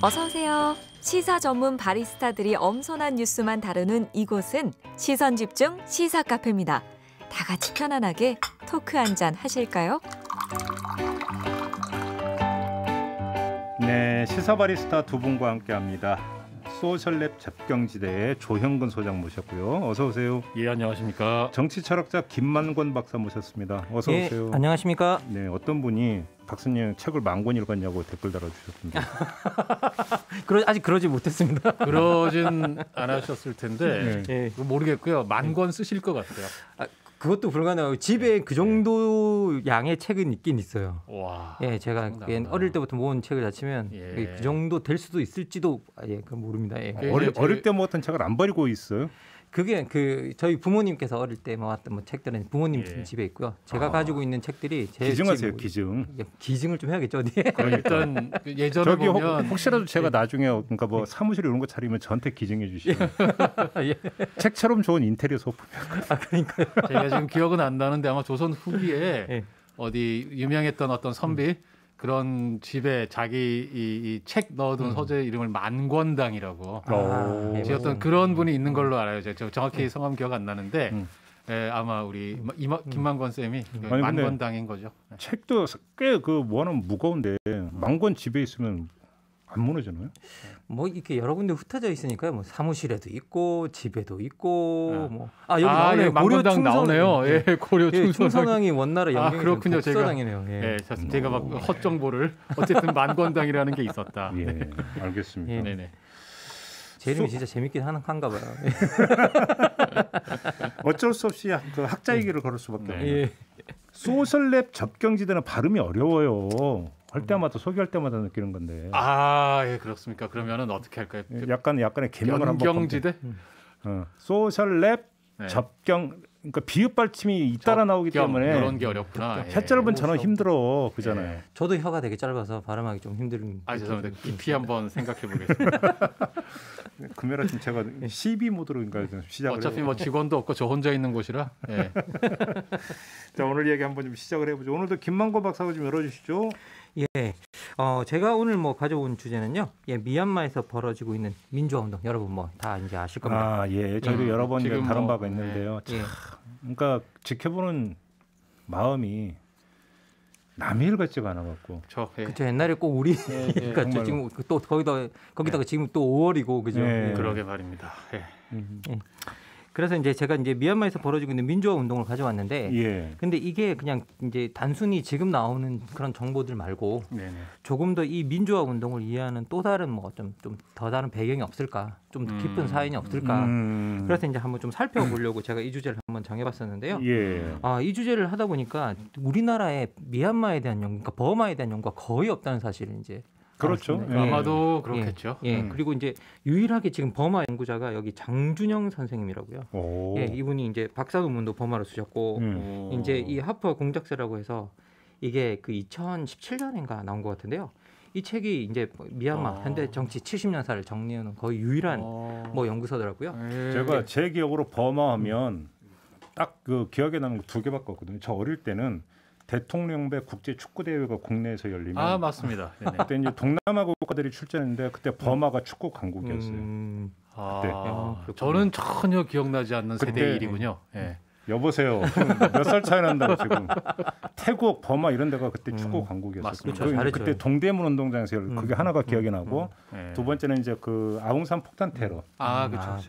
어서 오세요. 시사 전문 바리스타들이 엄선한 뉴스만 다루는 이곳은 시선 집중 시사 카페입니다. 다 같이 편안하게 토크 한잔 하실까요? 네, 시사 바리스타 두 분과 함께합니다. 소셜랩 접경지대의 조형근 소장 모셨고요. 어서 오세요. 예, 안녕하십니까. 정치 철학자 김만권 박사 모셨습니다. 어서 오세요. 안녕하십니까. 네, 어떤 분이 박사님 책을 10,000권 읽었냐고 댓글 달아주셨습니다. 아직 그러지 못했습니다. 그러진 않으셨을 텐데 네. 모르겠고요. 10,000권 쓰실 것 같아요. 그것도 불가능하고 집에 그 정도 양의 책은 있긴 있어요. 와. 예, 제가 어릴 때부터 모은 책을 자치면 그 정도 될 수도 있을지도 그건 모릅니다. 예. 어릴 때 모았던 책을 안 버리고 있어요? 그게 저희 부모님께서 어릴 때 모았던 책들은 부모님 집에 있고요. 제가 가지고 있는 책들이 제 기증하세요, 기증. 기증을 좀 해야겠죠, 어디에? 일단 예전에 저기 보면 혹시라도 제가 나중에 그러니까 뭐 사무실 이런 거 차리면 저한테 기증해 주시면 책처럼 좋은 인테리어 소품이요. 그러니까요. 제가 지금 기억은 안 나는데 아마 조선 후기에 어디 유명했던 어떤 선비 그런 집에 자기 이 책 넣어둔 서재 이름을 만권당이라고 지었던 그런 분이 있는 걸로 알아요. 제가 정확히 성함 기억 안 나는데 아마 우리 김만권 쌤이 만권당인 거죠. 책도 꽤 뭐는 무거운데 10,000권 집에 있으면 안 무너지나요? 뭐 이렇게 여러 군데 흩어져 있으니까요. 뭐 사무실에도 있고 집에도 있고 여기 나오네요. 고려 충성 나오네요. 예, 고려 충성왕이 원나라 영경이 그렇군요. 독서당이네요. 제가 막 헛정보를 어쨌든 만권당이라는 게 있었다. 예, 알겠습니다. 네네. 제 이름이 진짜 재밌긴 한가 봐요. 어쩔 수 없이 그 학자 얘기를 걸을 수밖에 없네요. 소셜랩 접경지대는 발음이 어려워요. 할 때마다 소개할 때마다 느끼는 건데. 예, 그렇습니까? 그러면은 어떻게 할까요? 약간의 개명을 한번. 연경지대? 소셜랩 접경. 그러니까 비읍 발침이 잇따라 나오기 때문에 이런 게 어렵구나. 혀 짧은 저는 힘들어 그잖아요. 저도 혀가 되게 짧아서 발음하기 좀 힘든. 죄송합니다. 깊이 한번 생각해 보겠습니다. 금요일 아침 제가 CB 모드로 시작을. 어차피 뭐 직원도 없고 저 혼자 있는 곳이라. 자, 오늘 이야기 한번 좀 시작을 해보죠. 오늘도 김만권 박사가 좀 열어주시죠. 예, 제가 오늘 가져온 주제는요. 미얀마에서 벌어지고 있는 민주화 운동. 여러분 다 이제 아실 겁니다. 저희도 여러 번 다룬 바가 있는데요. 그러니까 지켜보는 마음이 남의 일 같지가 않아갖고. 그렇죠. 옛날에 꼭 우리 그러니까 지금 또 거기다가 지금 또 5월이고 그죠. 그러게 말입니다. 그래서 제가 미얀마에서 벌어지고 있는 민주화 운동을 가져왔는데, 근데 이게 그냥 단순히 지금 나오는 그런 정보들 말고 조금 더 이 민주화 운동을 이해하는 또 다른 좀 더 다른 배경이 없을까, 좀 더 깊은 사연이 없을까. 그래서 한번 좀 살펴보려고 제가 이 주제를 한번 정해봤었는데요. 이 주제를 하다 보니까 우리나라의 미얀마에 대한 연구, 그러니까 버마에 대한 연구가 거의 없다는 사실을 그렇죠. 아마도 그렇겠죠. 그리고 유일하게 지금 버마 연구자가 여기 장준영 선생님이라고요. 이분이 박사 논문도 버마로 쓰셨고, 이 하프 공작새라고 해서 이게 그 2017년인가 나온 것 같은데요. 이 책이 미얀마 현대 정치 70년사를 정리하는 거의 유일한 연구서더라고요. 제가 제 기억으로 버마하면 딱 그 기억에 나는 거 2개밖에 없거든요. 저 어릴 때는 대통령배 국제 축구 대회가 국내에서 열리면 맞습니다. 그때 이제 동남아 국가들이 출전했는데 그때 버마가 축구 강국이었어요. 저는 전혀 기억나지 않는 세대의 일이군요. 여보세요. 몇 살 차이 난다고 지금. 태국, 버마 이런 데가 그때 축구 강국이었어요. 그렇죠. 그때 동대문 운동장에서 그게 하나가 기억이 나고 두 번째는 그 아웅산 폭탄 테러.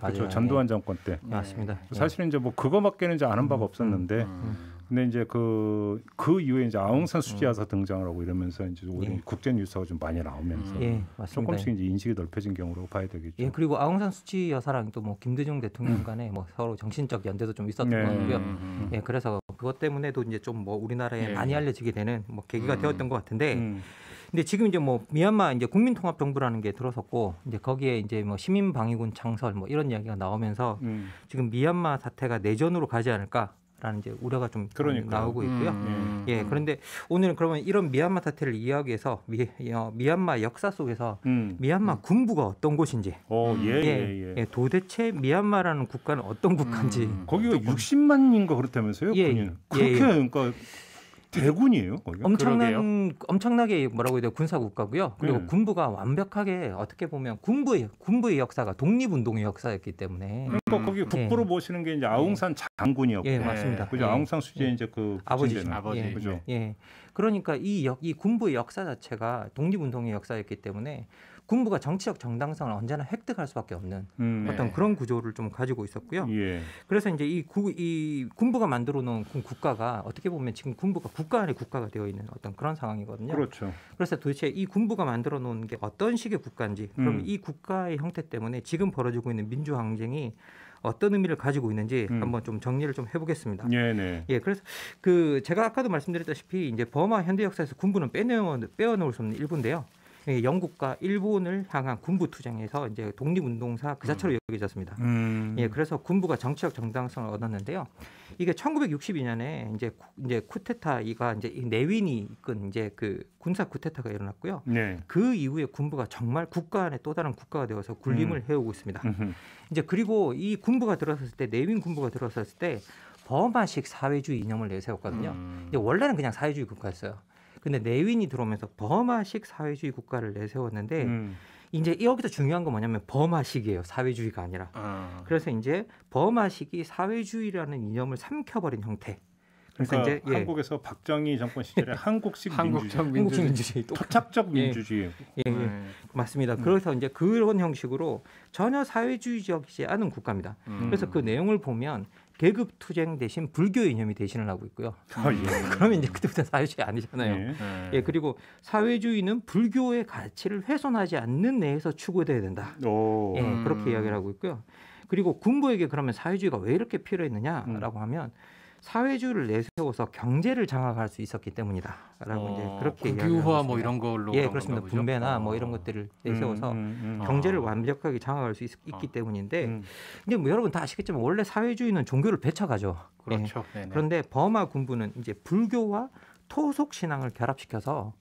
그렇죠. 전두환 정권 때. 맞습니다. 사실은 그거밖에는 아는 바가 없었는데. 근데 그 이후에 아웅산 수지야사 등장을 하고 이러면서 국제 뉴스가 좀 많이 나오면서 조금씩 인식이 넓혀진 경우로 봐야 되겠죠. 그리고 아웅산 수지 여사랑 또 김대중 대통령 간에 서로 정신적 연대도 좀 있었던 것 같고요. 그래서 그것 때문에도 좀 우리나라에 많이 알려지게 되는 계기가 되었던 것 같은데. 근데 지금 미얀마 국민통합정부라는 게 들어섰고 거기에 시민방위군 창설 이런 이야기가 나오면서 지금 미얀마 사태가 내전으로 가지 않을까? 라는 우려가 좀 나오고 있고요. 그런데 오늘은 그러면 이런 미얀마 사태를 이해하기 위해서 미얀마 역사 속에서 미얀마 군부가 어떤 곳인지, 도대체 미얀마라는 국가는 어떤 국가인지. 거기가 60만인가 그렇다면서요? 그렇게 그러니까 대군이에요, 거기가? 엄청나게 뭐라고 해야 돼요? 군사 국가고요. 그리고 군부가 완벽하게 어떻게 보면 군부의 역사가 독립운동의 역사였기 때문에. 그러니까 거기 국부로 모시는 게 이제 아웅산 장군이었고, 예, 맞습니다. 그죠? 아웅산 수지의 이제 그 아버지, 그죠? 예. 그러니까 이 군부의 역사 자체가 독립운동의 역사였기 때문에 군부가 정치적 정당성을 언제나 획득할 수밖에 없는 어떤 그런 구조를 좀 가지고 있었고요. 예. 그래서 이제 이 군부가 만들어 놓은 국가가 어떻게 보면 지금 군부가 국가 안에 국가가 되어 있는 어떤 그런 상황이거든요. 그렇죠. 그래서 도대체 이 군부가 만들어 놓은 게 어떤 식의 국가인지, 그럼 이 국가의 형태 때문에 지금 벌어지고 있는 민주항쟁이 어떤 의미를 가지고 있는지 한번 좀 정리를 좀 해보겠습니다. 네. 예, 그래서 제가 아까도 말씀드렸다시피 이제 버마 현대 역사에서 군부는 빼어놓을 수 없는 일부인데요. 예, 영국과 일본을 향한 군부 투쟁에서 이제 독립운동사 그 자체로 여겨졌습니다. 예, 그래서 군부가 정치적 정당성을 얻었는데요. 이게 1962년에 이제 쿠데타가 이제 내윈이 이끈 이제 그 군사 쿠데타가 일어났고요. 네. 그 이후에 군부가 정말 국가 안에 또 다른 국가가 되어서 군림을 해오고 있습니다. 이제 그리고 이 군부가 들어섰을 때, 내윈 군부가 들어섰을 때 버마식 사회주의 이념을 내세웠거든요. 근데 원래는 그냥 사회주의 국가였어요. 근데 내윈이 들어오면서 버마식 사회주의 국가를 내세웠는데 이제 여기서 중요한 건 뭐냐면 버마식이에요. 사회주의가 아니라. 그래서 이제 버마식이 사회주의라는 이념을 삼켜버린 형태. 그래서 이제 한국에서 박정희 정권 시절에 한국식 민주주의, 토착적 민주주의. 맞습니다. 그래서 이제 그런 형식으로 전혀 사회주의적이지 않은 국가입니다. 그래서 그 내용을 보면 계급 투쟁 대신 불교 이념이 대신을 하고 있고요. 그러면 이제 그때부터 사회주의 아니잖아요. 예, 그리고 사회주의는 불교의 가치를 훼손하지 않는 내에서 추구돼야 된다. 예, 그렇게 이야기를 하고 있고요. 그리고 군부에게 그러면 사회주의가 왜 이렇게 필요했느냐라고 하면 사회주의를 내세워서 경제를 장악할 수 있었기 때문이다라고 이제 그렇게 이야기를 국유화 뭐 이런 걸로. 예, 그렇습니다. 분배나 뭐 이런 것들을 내세워서 경제를 완벽하게 장악할 수 있기 때문인데, 근데 뭐 여러분 다 아시겠지만 원래 사회주의는 종교를 배척하죠. 그렇죠. 예. 그런데 버마 군부는 이제 불교와 토속 신앙을 결합시켜서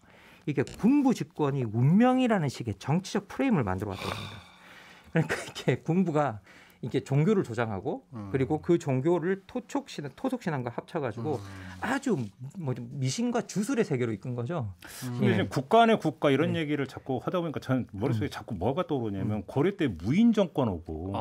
이게 군부 집권이 운명이라는 식의 정치적 프레임을 만들어 왔다고 합니다. 그러니까 이게 군부가 이게 종교를 조장하고 그리고 그 종교를 토속 신앙과 합쳐가지고 아주 뭐 미신과 주술의 세계로 이끈 거죠. 근데 국가 안의 국가 이런 얘기를 자꾸 하다 보니까 저는 머릿속에 자꾸 뭐가 떠오르냐면 고려 때 무인 정권 오고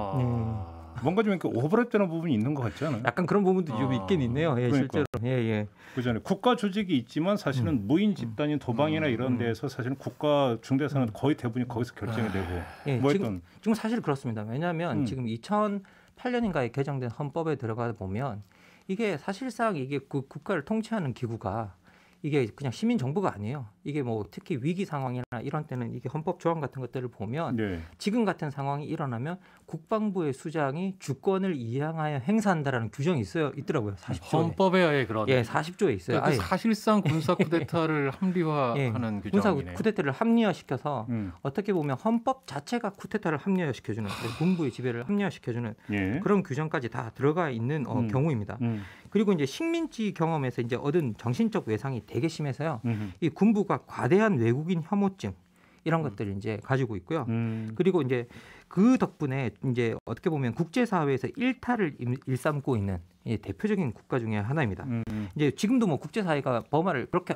뭔가 좀 이렇게 오버랩되는 부분이 있는 것 같지 않아요? 약간 그런 부분도 좀 있긴 있네요. 예, 그러니까. 실제로. 그전에 국가 조직이 있지만 사실은 무인 집단인 도방이나 이런 데에서 사실은 국가 중대사는 거의 대부분이 거기서 결정이 되고. 예, 지금 사실 그렇습니다. 왜냐하면 지금 2008년인가에 개정된 헌법에 들어가 보면 이게 사실상 이게 그 국가를 통치하는 기구가 이게 그냥 시민 정부가 아니에요. 이게 뭐 특히 위기 상황이나 이런 때는 이게 헌법 조항 같은 것들을 보면 지금 같은 상황이 일어나면 국방부의 수장이 주권을 이양하여 행사한다라는 규정이 있더라고요. 40조에. 헌법에 그런. 예, 40조에 있어요. 그러니까 사실상 군사 쿠데타를 합리화하는 규정이네. 군사 쿠데타를 합리화시켜서 어떻게 보면 헌법 자체가 쿠데타를 합리화시켜주는 군부의 지배를 합리화시켜주는 그런 규정까지 다 들어가 있는 경우입니다. 그리고 이제 식민지 경험에서 이제 얻은 정신적 외상이 되게 심해서요. 이 군부가 과대한 외국인 혐오증 이런 것들을 이제 가지고 있고요. 그리고 이제 그 덕분에 이제 어떻게 보면 국제사회에서 일탈을 일삼고 있는 대표적인 국가 중에 하나입니다. 이제 지금도 뭐 국제사회가 버마를 그렇게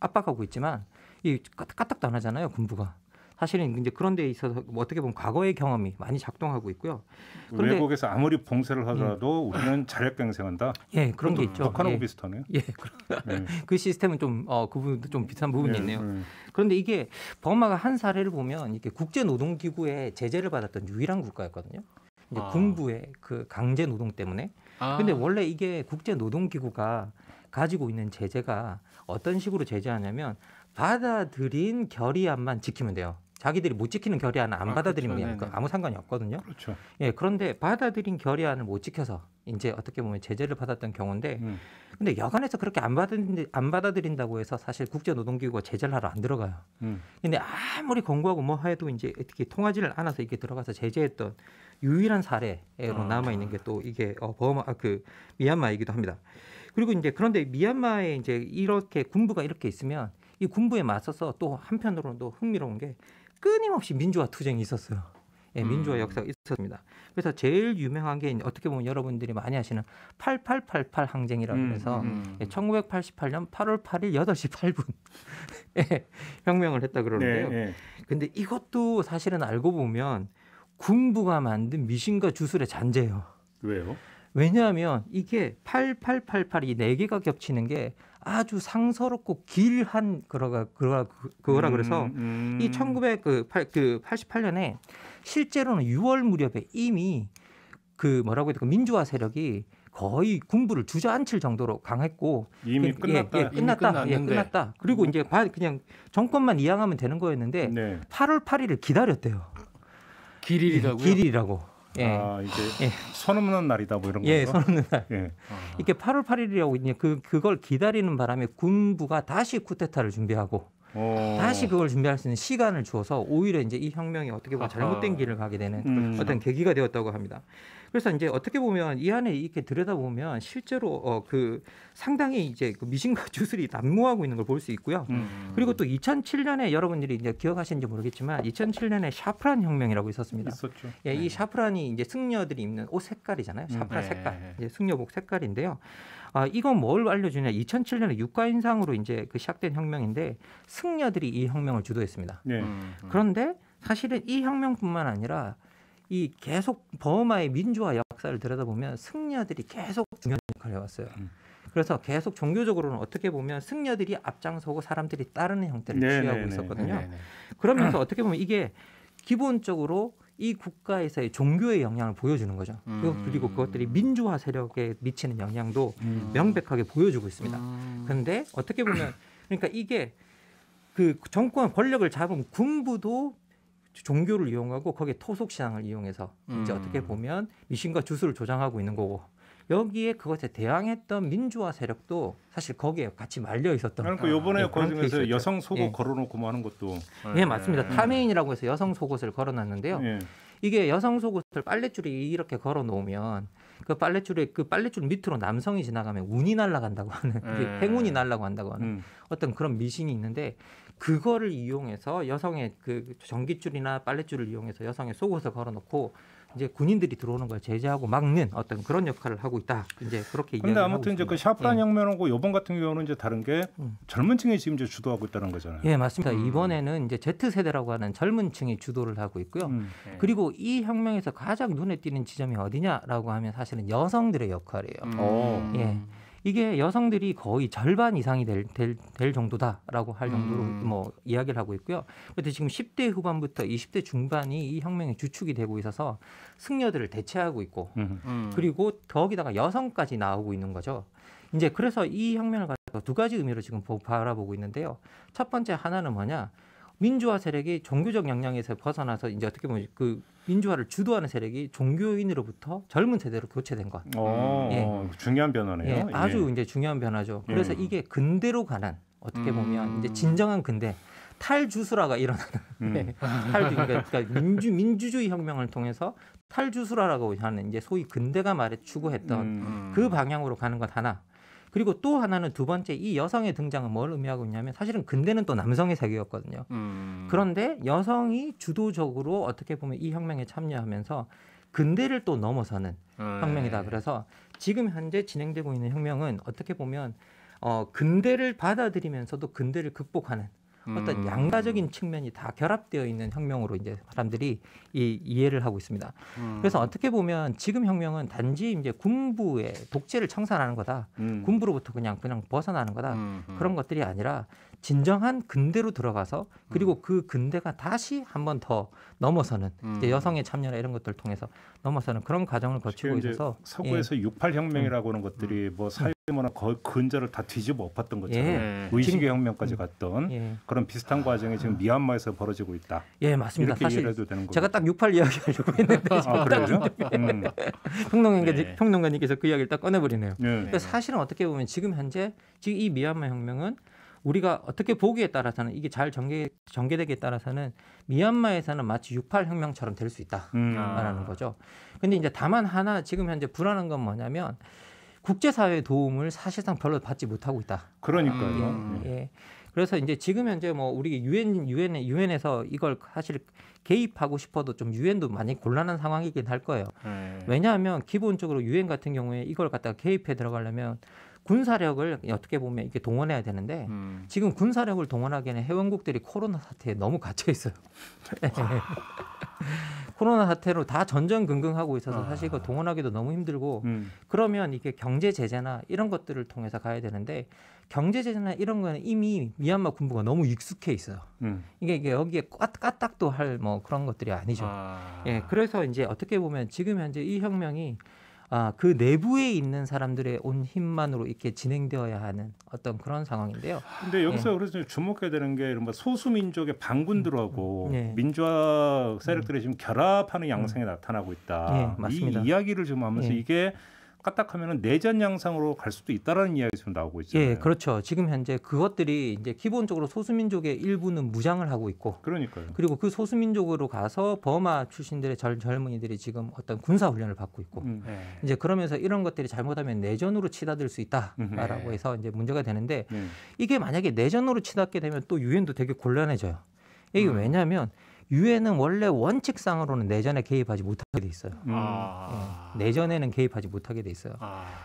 압박하고 있지만 이 까딱도 안 하잖아요, 군부가. 사실은 이제 그런 데 있어서 어떻게 보면 과거의 경험이 많이 작동하고 있고요. 그런데 외국에서 아무리 봉쇄를 하더라도 우리는 자력갱생한다. 예, 그런 게 있죠. 북한하고 비슷하네요. 예, 그 시스템은 좀 그 부분도 좀 비슷한 부분이 있네요. 그런데 이게 버마가 한 사례를 보면 이게 국제노동기구의 제재를 받았던 유일한 국가였거든요. 이제 군부의 그 강제 노동 때문에. 근데 원래 이게 국제노동기구가 가지고 있는 제재가 어떤 식으로 제재하냐면 받아들인 결의안만 지키면 돼요. 자기들이 못 지키는 결의안을 안 받아들이면 그렇죠. 아무 상관이 없거든요. 그렇죠. 예, 그런데 받아들인 결의안을 못 지켜서 이제 어떻게 보면 제재를 받았던 경우인데, 근데 여간에서 그렇게 안 받아들인다고 해서 사실 국제노동기구가 제재를 하러 안 들어가요. 근데 아무리 권고하고 뭐 해도 이제 어떻게 통하지를 않아서 이게 들어가서 제재했던 유일한 사례로 남아 있는 게 또 이게 미얀마이기도 합니다. 그리고 이제 그런데 미얀마에 이제 이렇게 군부가 이렇게 있으면 이 군부에 맞서서 또 한편으로는 또 흥미로운 게 끊임없이 민주화 투쟁이 있었어요. 민주화 역사가 있었습니다. 그래서 제일 유명한 게 어떻게 보면 여러분들이 많이 아시는 8888 항쟁이라고 해서 1988년 8월 8일 8시 8분 혁명을 했다 그러는데요. 근데 이것도 사실은 알고 보면 군부가 만든 미신과 주술의 잔재예요. 왜요? 왜냐하면 이게 8888이 4개가 겹치는 게 아주 상서롭고 길한 그거라 그래서 이 1988년에 실제로는 6월 무렵에 이미 그 뭐라고 해야 될까 민주화 세력이 거의 군부를 주저앉힐 정도로 강했고 이미 끝났다. 끝났다. 그리고 이제 그냥 정권만 이양하면 되는 거였는데 8월 8일을 기다렸대요. 길일이라고. 이제 선 없는 날이다 뭐 이런 거. 선 없는 날. 이게 8월 8일이라고 이제 그걸 기다리는 바람에 군부가 다시 쿠데타를 준비하고 다시 그걸 준비할 수 있는 시간을 주어서 오히려 이제 이 혁명이 어떻게 보면 잘못된 길을 가게 되는 어떤 계기가 되었다고 합니다. 그래서 이제 어떻게 보면 이 안에 이렇게 들여다보면 실제로 그 상당히 이제 그 미신과 주술이 난무하고 있는 걸 볼 수 있고요. 그리고 또 2007년에 여러분들이 이제 기억하시는지 모르겠지만 2007년에 샤프란 혁명이라고 있었습니다. 있었죠. 이 샤프란이 이제 승려들이 입는 옷 색깔이잖아요. 샤프란 색깔, 이제 승려복 색깔인데요. 이건 뭘 알려주냐? 2007년에 육가인상으로 이제 그 시작된 혁명인데 승려들이 이 혁명을 주도했습니다. 그런데 사실은 이 혁명뿐만 아니라 이 계속 버마의 민주화 역사를 들여다보면 승려들이 계속 중요한 역할을 해왔어요. 그래서 계속 종교적으로는 어떻게 보면 승려들이 앞장서고 사람들이 따르는 형태를 취하고 있었거든요. 그러면서 어떻게 보면 이게 기본적으로 이 국가에서의 종교의 영향을 보여주는 거죠. 그리고 그것들이 민주화 세력에 미치는 영향도 명백하게 보여주고 있습니다. 그런데 어떻게 보면 그러니까 이게 그 정권 권력을 잡은 군부도 종교를 이용하고 거기에 토속 신앙을 이용해서 이제 어떻게 보면 미신과 주술을 조장하고 있는 거고 여기에 그것에 대항했던 민주화 세력도 사실 거기에 같이 말려 있었던. 그러니까 이번에 과정에서 여성 속옷 걸어놓고 뭐 하는 것도. 맞습니다. 타메인이라고 해서 여성 속옷을 걸어놨는데요. 이게 여성 속옷을 빨랫줄이 이렇게 걸어놓으면 그 빨랫줄 밑으로 남성이 지나가면 운이 날아간다고 하는 행운이 날라고 한다고 하는 어떤 그런 미신이 있는데 그거를 이용해서 여성의 그 전깃줄이나 빨랫줄을 이용해서 여성의 속옷을 걸어놓고 이제 군인들이 들어오는 걸 제재하고 막는 어떤 그런 역할을 하고 있다. 이제 그렇게 이야기하고 있습니다. 그런데 아무튼 이제 그 샤프란 혁명하고 이번 같은 경우는 이제 다른 게 젊은층이 지금 이제 주도하고 있다는 거잖아요. 예, 맞습니다. 이번에는 이제 Z 세대라고 하는 젊은층이 주도를 하고 있고요. 그리고 이 혁명에서 가장 눈에 띄는 지점이 어디냐라고 하면 사실은 여성들의 역할이에요. 이게 여성들이 거의 절반 이상이 될 정도다라고 할 정도로 뭐 이야기를 하고 있고요. 그런데 지금 10대 후반부터 20대 중반이 이 혁명의 주축이 되고 있어서 승려들을 대체하고 있고 그리고 거기다가 여성까지 나오고 있는 거죠. 이제 그래서 이 혁명을 가지고 두 가지 의미로 지금 바라보고 있는데요. 첫 번째 하나는 뭐냐? 민주화 세력이 종교적 영향에서 벗어나서 이제 어떻게 보면 그 민주화를 주도하는 세력이 종교인으로부터 젊은 세대로 교체된 것. 중요한 변화네요. 아주 이제 중요한 변화죠. 그래서 이게 근대로 가는 어떻게 보면 이제 진정한 근대 탈주술화가 일어나는 그러니까 민주주의 혁명을 통해서 탈주술화라고 하는 이제 소위 근대가 말에 추구했던 그 방향으로 가는 것 하나. 그리고 또 하나는 두 번째 이 여성의 등장은 뭘 의미하고 있냐면 사실은 근대는 또 남성의 세계였거든요. 그런데 여성이 주도적으로 어떻게 보면 이 혁명에 참여하면서 근대를 또 넘어서는 혁명이다. 그래서 지금 현재 진행되고 있는 혁명은 어떻게 보면 근대를 받아들이면서도 근대를 극복하는 어떤 양가적인 측면이 다 결합되어 있는 혁명으로 이제 사람들이 이해를 하고 있습니다. 그래서 어떻게 보면 지금 혁명은 단지 이제 군부의 독재를 청산하는 거다. 군부로부터 그냥 벗어나는 거다. 그런 것들이 아니라 진정한 근대로 들어가서 그리고 그 근대가 다시 한 번 더 넘어서는 이제 여성의 참여나 이런 것들을 통해서 넘어서는 그런 과정을 거치고 있어서 서구에서 68 혁명이라고 하는 것들이 뭐 사회 문화 거의 근저를 다 뒤집어 엎었던 것처럼 의식의 혁명까지 갔던 그런 비슷한 과정이 지금 미얀마에서 벌어지고 있다. 예, 맞습니다. 이렇게 이해를 해도 되는 거죠. 제가 딱 68 이야기하려고 했는데 그래요? 평론가님께서 그 이야기를 딱 꺼내버리네요. 그래서 사실은 어떻게 보면 지금 현재 이 미얀마 혁명은 우리가 어떻게 보기에 따라서는 이게 잘 전개되기에 따라서는 미얀마에서는 마치 68 혁명처럼 될 수 있다라는 거죠. 근데 이제 다만 하나 지금 현재 불안한 건 뭐냐면 국제사회의 도움을 사실상 별로 받지 못하고 있다. 그러니까요. 그래서 이제 지금 현재 뭐 우리 유엔에서 이걸 사실 개입하고 싶어도 좀 유엔도 많이 곤란한 상황이긴 할 거예요. 왜냐하면 기본적으로 유엔 같은 경우에 이걸 갖다가 개입해 들어가려면 군사력을 어떻게 보면 이렇게 동원해야 되는데 지금 군사력을 동원하기에는 회원국들이 코로나 사태에 너무 갇혀 있어요. 코로나 사태로 다 전전긍긍하고 있어서 사실 이거 동원하기도 너무 힘들고 그러면 이게 경제 제재나 이런 것들을 통해서 가야 되는데 경제 제재나 이런 거는 이미 미얀마 군부가 너무 익숙해 있어요. 이게 여기에 까딱도 할 뭐 그런 것들이 아니죠. 예, 그래서 이제 어떻게 보면 지금 현재 이 혁명이 그 내부에 있는 사람들의 온 힘만으로 이렇게 진행되어야 하는 어떤 그런 상황인데요. 근데 여기서 그래서 주목해야 되는 게 이런 소수 민족의 반군들하고 민주화 세력들이 지금 결합하는 양상이 나타나고 있다. 맞습니다. 이 이야기를 지금 하면서 이게 까딱하면은 내전 양상으로 갈 수도 있다라는 이야기 지금 나오고 있잖아요. 예, 그렇죠. 지금 현재 그것들이 이제 기본적으로 소수민족의 일부는 무장을 하고 있고, 그러니까요. 그리고 그 소수민족으로 가서 버마 출신들의 젊은이들이 지금 어떤 군사 훈련을 받고 있고, 이제 그러면서 이런 것들이 잘못하면 내전으로 치닫을 수 있다라고 해서 이제 문제가 되는데 이게 만약에 내전으로 치닫게 되면 또 유엔도 되게 곤란해져요. 이게 왜냐하면 유엔은 원래 원칙상으로는 내전에 개입하지 못하게 돼 있어요. 내전에는 개입하지 못하게 돼 있어요.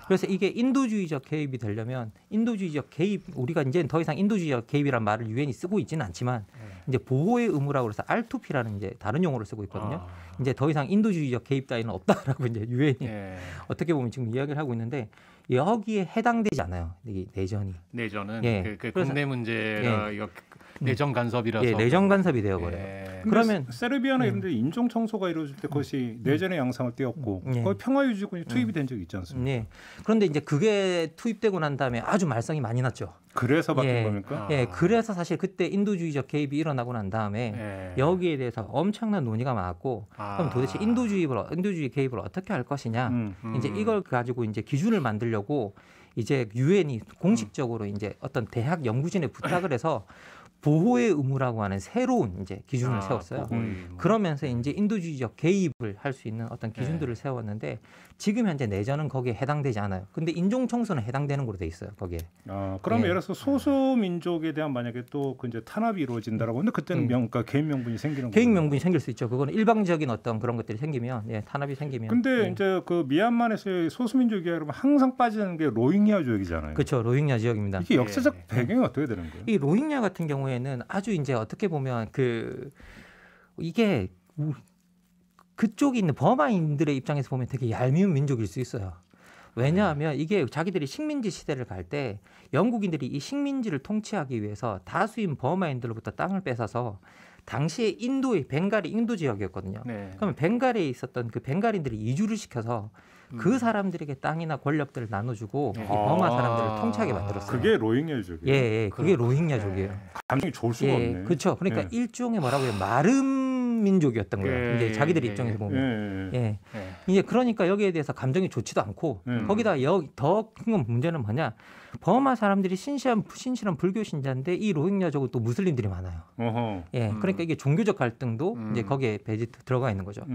그래서 이게 인도주의적 개입이 되려면 인도주의적 개입, 우리가 이제 더 이상 인도주의적 개입이란 말을 유엔이 쓰고 있지는 않지만 이제 보호의 의무라고 해서 R2P라는 이제 다른 용어를 쓰고 있거든요. 이제 더 이상 인도주의적 개입 따위는 없다라고 이제 유엔이 어떻게 보면 지금 이야기를 하고 있는데 여기에 해당되지 않아요. 이 내전이. 내전은 그 국내 문제가 내정 간섭이라서 내정 간섭이 되어버려요. 그러면 세르비아나 이런 데 인종 청소가 이루어질 때 그것이 내전의 양상을 띄었고 거기 평화유지군이 투입이 된 적이 있지 않습니까? 그런데 이제 그게 투입되고 난 다음에 아주 말썽이 많이 났죠. 그래서 바뀐 겁니까? 그래서 사실 그때 인도주의적 개입이 일어나고 난 다음에 여기에 대해서 엄청난 논의가 많았고 그럼 도대체 인도주의 개입을 어떻게 할 것이냐 이제 이걸 가지고 이제 기준을 만들려고 이제 유엔이 공식적으로 이제 어떤 대학 연구진에 부탁을 해서 보호의 의무라고 하는 새로운 이제 기준을 세웠어요. 그러면서 이제 인도주의적 개입을 할 수 있는 어떤 기준들을 세웠는데 지금 현재 내전은 거기에 해당되지 않아요. 근데 인종 청소는 해당되는 걸로 돼 있어요. 거기에. 그러면 예를 들어서 소수 민족에 대한 만약에 또 그 이제 탄압이 이루어진다라고 근데 그때는 그러니까 개인 명분이 생기는 거예요. 개인 명분이 생길 수 있죠. 그거는 일방적인 어떤 그런 것들이 생기면 탄압이 생기면. 근데 이제 그 미얀마에서의 소수 민족이 그러면 항상 빠지는 게 로힝야 지역이잖아요. 그렇죠. 로힝야 지역입니다. 이게 역사적 배경이 어떻게 되는 거예요? 이 로힝야 같은 경우에는 아주 이제 어떻게 보면 이게 그쪽에 있는 버마인들의 입장에서 보면 되게 얄미운 민족일 수 있어요. 왜냐하면 이게 자기들이 식민지 시대를 갈 때 영국인들이 이 식민지를 통치하기 위해서 다수인 버마인들로부터 땅을 뺏어서 당시에 인도의 벵갈이 인도 지역이었거든요. 그러면 벵갈에 있었던 그 벵갈인들이 이주를 시켜서 그 사람들에게 땅이나 권력들을 나눠주고 버마 사람들을 통치하게 만들었어요. 그게 로힝야족이에요. 예, 그게 로힝야족이에요. 감정이 좋을 수가 없네. 그렇죠. 그러니까 일종의 뭐라고 해요? 마름 민족이었던 거예요. 이제 자기들 입장에서 보면. 이제 그러니까 여기에 대해서 감정이 좋지도 않고 거기다 더 큰 건 문제는 뭐냐? 버마 사람들이 신실한 불교 신자인데 이 로힝야족은 또 무슬림들이 많아요. 그러니까 이게 종교적 갈등도 이제 거기에 들어가 있는 거죠.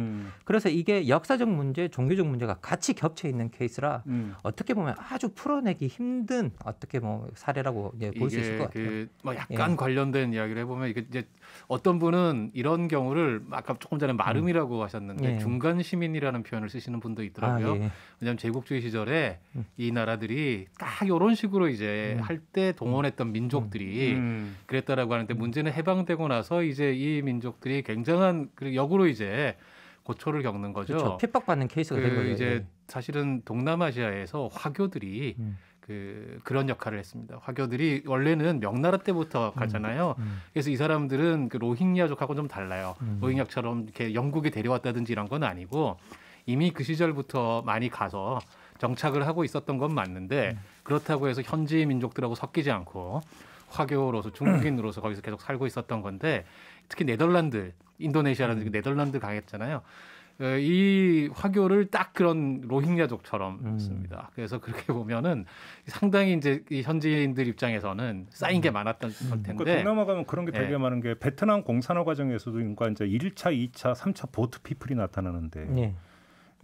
그래서 이게 역사적 문제, 종교적 문제가 같이 겹쳐 있는 케이스라 어떻게 보면 아주 풀어내기 힘든 어떻게 사례라고 볼 수 있을 것 같아요. 약간 관련된 이야기를 해보면 이게 이제 어떤 분은 이런 경우를 아까 조금 전에 마름이라고 하셨는데 중간 시민이라는 표현을 쓰시는 분도 있더라고요. 왜냐하면 제국주의 시절에 이 나라들이 딱 이런 식으로 이제 할 때 동원했던 민족들이 그랬다라고 하는데 문제는 해방되고 나서 이제 이 민족들이 굉장한 역으로 이제 고초를 겪는 거죠. 그렇죠. 핍박받는 케이스가 된 거죠. 이제 사실은 동남아시아에서 화교들이 그런 역할을 했습니다. 화교들이 원래는 명나라 때부터 가잖아요. 그래서 이 사람들은 그 로힝야족하고 좀 달라요. 로힝야처럼 이렇게 영국이 데려왔다든지 이런 건 아니고 이미 그 시절부터 많이 가서 정착을 하고 있었던 건 맞는데 그렇다고 해서 현지 민족들하고 섞이지 않고 화교로서 중국인으로서 거기서 계속 살고 있었던 건데 특히 네덜란드, 인도네시아라든지 네덜란드 강했잖아요. 이 화교를 딱 그런 로힝야족처럼 씁니다. 그래서 그렇게 보면은 상당히 이제 이 현지인들 입장에서는 쌓인 게 많았던 텐데. 그러니까 동남아 가면 그런 게 되게 많은 게 베트남 공산화 과정에서도 그러니까 이제 1차, 2차, 3차 보트 피플이 나타나는데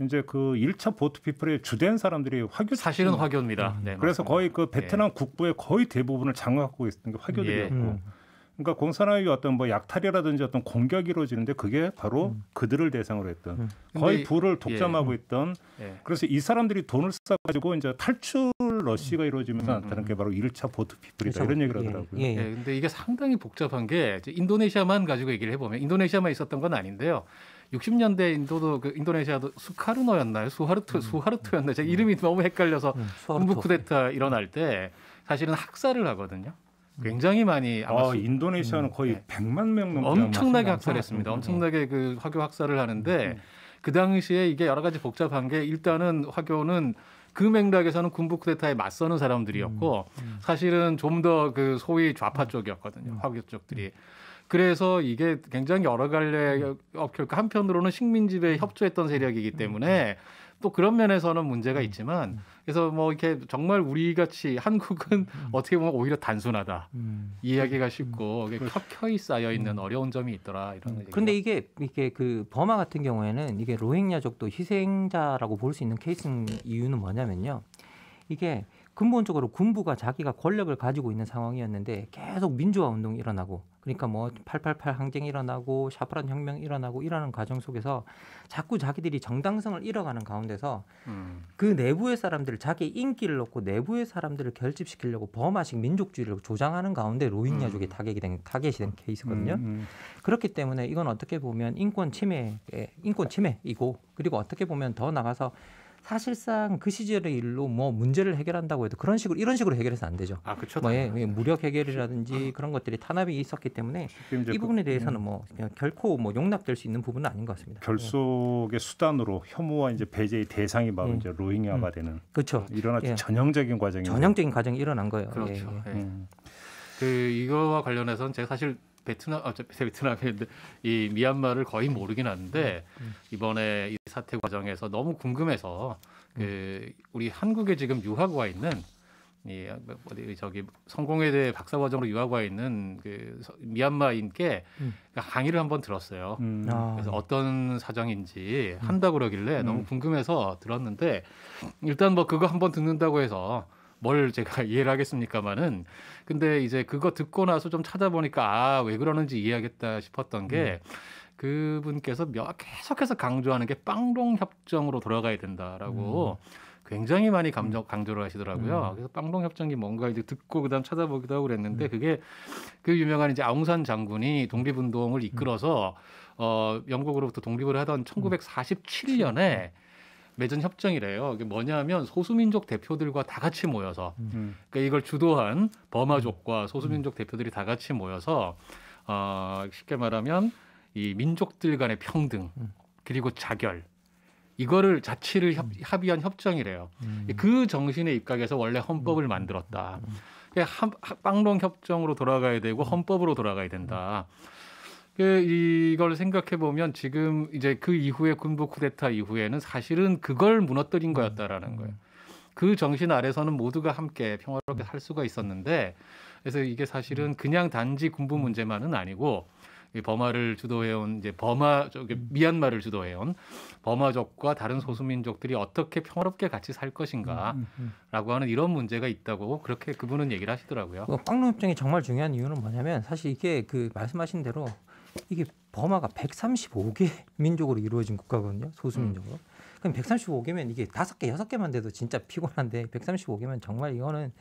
이제 그 1차 보트 피플의 주된 사람들이 화교 사실은 화교입니다. 네, 그래서 맞습니다. 거의 그 베트남 국부의 거의 대부분을 장악하고 있었던 게 화교들이었고 그러니까 공산화의 어떤 뭐 약탈이라든지 어떤 공격이 이루어지는데 그게 바로 그들을 대상으로 했던 거의 부를 독점하고 있던 그래서 이 사람들이 돈을 써가지고 이제 탈출 러시가 이루어지면서 나타난 게 바로 1차 보트 피플이다 이런 얘기를 하더라고요. 근데 이게 상당히 복잡한 게 인도네시아만 가지고 얘기를 해보면 인도네시아만 있었던 건 아닌데요. 60년대 인도도 그 인도네시아도 수카르노였나요? 수하르토였나요? 제가 이름이 너무 헷갈려서 군부 쿠데타 일어날 때 사실은 학살을 하거든요. 굉장히 많이 인도네시아는 거의 100만 명 넘게 엄청나게 학살했습니다. 엄청나게 그 화교 학살을 하는데 그 당시에 이게 여러 가지 복잡한 게 일단은 화교는 그 맥락에서는 군부 쿠데타에 맞서는 사람들이었고 사실은 좀 더 그 소위 좌파 쪽이었거든요. 화교 쪽들이. 그래서 이게 굉장히 여러 갈래 한편으로는 식민지배에 협조했던 세력이기 때문에 또 그런 면에서는 문제가 있지만 그래서 뭐 이렇게 정말 우리 같이 한국은 어떻게 보면 오히려 단순하다 이해하기가 쉽고 켜켜이 쌓여 있는 어려운 점이 있더라 이런. 그런데 이게 그 버마 같은 경우에는 이게 로힝야족도 희생자라고 볼 수 있는 케이스 이유는 뭐냐면요. 이게 근본적으로 군부가 자기가 권력을 가지고 있는 상황이었는데 계속 민주화 운동이 일어나고 그러니까 뭐 888 항쟁이 일어나고 샤프란 혁명이 일어나고 이러는 과정 속에서 자꾸 자기들이 정당성을 잃어가는 가운데서 그 내부의 사람들을 자기 인기를 놓고 내부의 사람들을 결집시키려고 버마식 민족주의를 조장하는 가운데 로힝야족이 타겟이 된 케이스거든요. 그렇기 때문에 이건 어떻게 보면 인권 침해이고 그리고 어떻게 보면 더 나가서 사실상 그 시절의 일로 뭐 문제를 해결한다고 해도 이런 식으로 해결해서 안 되죠. 그렇죠. 뭐 무력 해결이라든지 그런 것들이 탄압이 있었기 때문에 이 부분에 대해서는 뭐 그냥 결코 뭐 용납될 수 있는 부분은 아닌 것 같습니다. 결속의 수단으로 혐오와 이제 배제의 대상이 바로 이제 로힝야가 되는. 그렇죠. 일어난 전형적인 과정이. 전형적인 과정이 일어난 거예요. 그렇죠. 그 이거와 관련해서는 제가 사실 베트남인데 이 미얀마를 거의 모르긴 하는데 이번에 이 사태 과정에서 너무 궁금해서 그 우리 한국에 지금 유학 와 있는 저기 성공회대 박사과정으로 유학 와 있는 그 미얀마인께 강의를 한번 들었어요. 그래서 어떤 사정인지 한다고 그러길래 너무 궁금해서 들었는데 일단 뭐 그거 한번 듣는다고 해서 뭘 제가 이해를 하겠습니까마는 근데 이제 그거 듣고 나서 좀 찾아보니까 왜 그러는지 이해하겠다 싶었던 게 그분께서 계속해서 강조하는 게 빵롱 협정으로 돌아가야 된다라고 굉장히 많이 강조를 하시더라고요. 그래서 빵롱 협정이 뭔가 이제 듣고 그다음 찾아보기도 하고 그랬는데 그게 그 유명한 이제 아웅산 장군이 독립운동을 이끌어서 영국으로부터 독립을 하던 1947년에 맺은 협정이래요. 이게 뭐냐면 소수민족 대표들과 다 같이 모여서 그러니까 이걸 주도한 버마족과 소수민족 대표들이 다 같이 모여서 쉽게 말하면 이 민족들 간의 평등 그리고 자결 이거를 자치를 합의한 협정이래요. 그 정신에 입각해서 원래 헌법을 만들었다. 빵롱 협정으로 돌아가야 되고 헌법으로 돌아가야 된다. 이걸 생각해 보면 지금 이제 그 이후에 군부 쿠데타 이후에는 사실은 그걸 무너뜨린 거였다라는 거예요. 그 정신 아래서는 모두가 함께 평화롭게 살 수가 있었는데 그래서 이게 사실은 그냥 단지 군부 문제만은 아니고 이 버마를 주도해온 이제 미얀마를 주도해온 버마족과 다른 소수민족들이 어떻게 평화롭게 같이 살 것인가라고 하는 이런 문제가 있다고 그렇게 그분은 얘기를 하시더라고요. 빵롱 협정이 정말 중요한 이유는 뭐냐면 사실 이게 그 말씀하신 대로 이게 버마가 135개 민족으로 이루어진 국가거든요. 소수민족으로. 그럼 135개면 이게 5개, 6개만 돼도 진짜 피곤한데 135개면 정말 이거는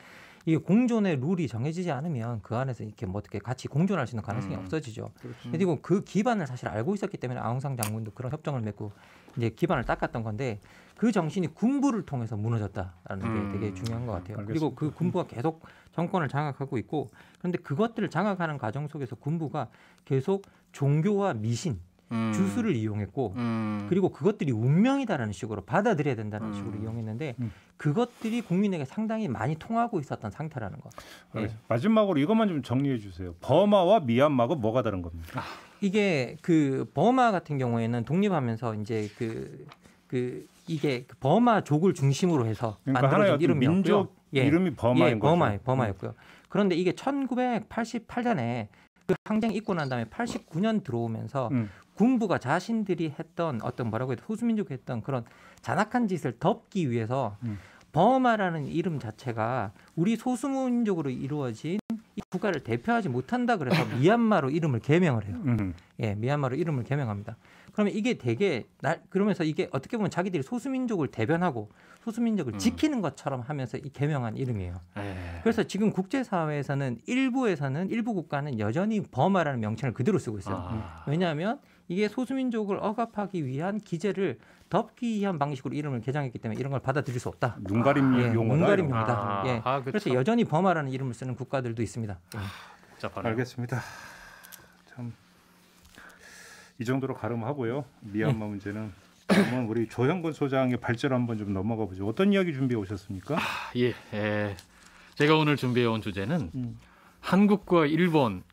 이게 공존의 룰이 정해지지 않으면 그 안에서 이렇게 뭐 어떻게 같이 공존할 수 있는 가능성이 없어지죠. 그리고 그 기반을 사실 알고 있었기 때문에 아웅산 장군도 그런 협정을 맺고 이제 기반을 닦았던 건데 그 정신이 군부를 통해서 무너졌다라는 게 되게 중요한 것 같아요. 알겠습니다. 그리고 그 군부가 계속 정권을 장악하고 있고 그런데 그것들을 장악하는 과정 속에서 군부가 계속 종교와 미신 주술을 이용했고 그리고 그것들이 운명이다라는 식으로 받아들여야 된다는 식으로 이용했는데 그것들이 국민에게 상당히 많이 통하고 있었던 상태라는 거. 네. 마지막으로 이것만 좀 정리해 주세요. 버마와 미얀마가 뭐가 다른 겁니까? 이게 그 버마 같은 경우에는 독립하면서 이제 이게 버마족을 중심으로 해서 그러니까 만들어진 이름이었고요. 민족 이름이 버마인 거죠. 버마였고요. 그런데 이게 1988년에 그 항쟁 있고 난 다음에 89년 들어오면서 군부가 자신들이 했던 어떤 뭐라고 해도 소수민족이 했던 그런 잔악한 짓을 덮기 위해서 버마라는 이름 자체가 우리 소수민족으로 이루어진 이 국가를 대표하지 못한다 그래서 미얀마로 이름을 개명을 해요. 예, 미얀마로 이름을 개명합니다. 그러면 이게 되게 그러면서 이게 어떻게 보면 자기들이 소수민족을 대변하고 소수민족을 지키는 것처럼 하면서 이 개명한 이름이에요. 그래서 지금 국제사회에서는 일부 국가는 여전히 버마라는 명칭을 그대로 쓰고 있어요. 왜냐하면 이게 소수민족을 억압하기 위한 기제를 덮기 위한 방식으로 이름을 개정했기 때문에 이런 걸 받아들일 수 없다. 눈가림 용어다. 눈가림 용어다. 예. 그래서 여전히 버마라는 이름을 쓰는 국가들도 있습니다. 알겠습니다. 참 이 정도로 가름하고요. 미얀마 문제는 그러면 우리 조형근 소장의 발제로 한번 좀 넘어가 보죠. 어떤 이야기 준비해 오셨습니까? 예, 제가 오늘 준비해 온 주제는 한국과 일본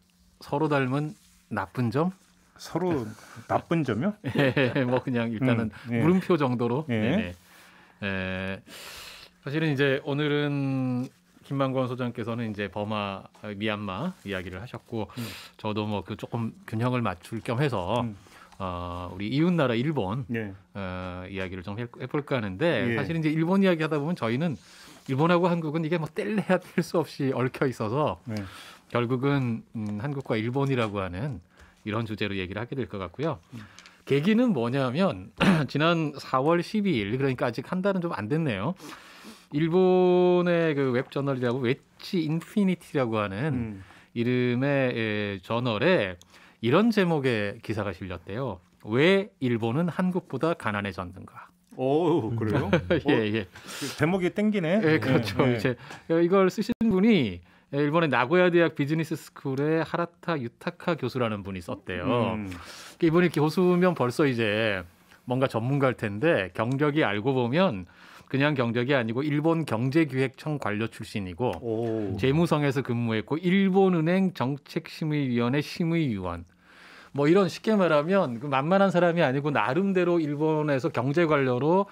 서로 닮은 나쁜 점. 서로 나쁜 점이요? 뭐 그냥 일단은 물음표 정도로. 사실은 이제 오늘은 김만권 소장께서는 이제 버마, 미얀마 이야기를 하셨고, 저도 뭐 그 조금 균형을 맞출 겸해서 우리 이웃 나라 일본 이야기를 좀 해볼까 하는데 사실 이제 일본 이야기하다 보면 저희는 일본하고 한국은 이게 뭐 뗄래야 뗄 수 없이 얽혀 있어서 결국은 한국과 일본이라고 하는 이런 주제로 얘기를 하게 될 것 같고요. 계기는 뭐냐면 지난 4월 12일 그러니까 아직 한 달은 좀 안 됐네요. 일본의 그 웹저널이라고 웨치 인피니티라고 하는 이름의 저널에 이런 제목의 기사가 실렸대요. 왜 일본은 한국보다 가난해졌는가? 오, 그래요? 예. 제목이 땡기네. 예, 그렇죠. 이제 이걸 쓰신 분이 일본의 나고야 대학 비즈니스 스쿨의 하라타 유타카 교수라는 분이 썼대요. 이분이 교수면 벌써 이제 뭔가 전문가일 텐데 경력이 알고 보면 그냥 경력이 아니고 일본 경제기획청 관료 출신이고 재무성에서 근무했고 일본은행 정책심의위원회 심의위원 뭐 이런 쉽게 말하면 그 만만한 사람이 아니고 나름대로 일본에서 경제관료로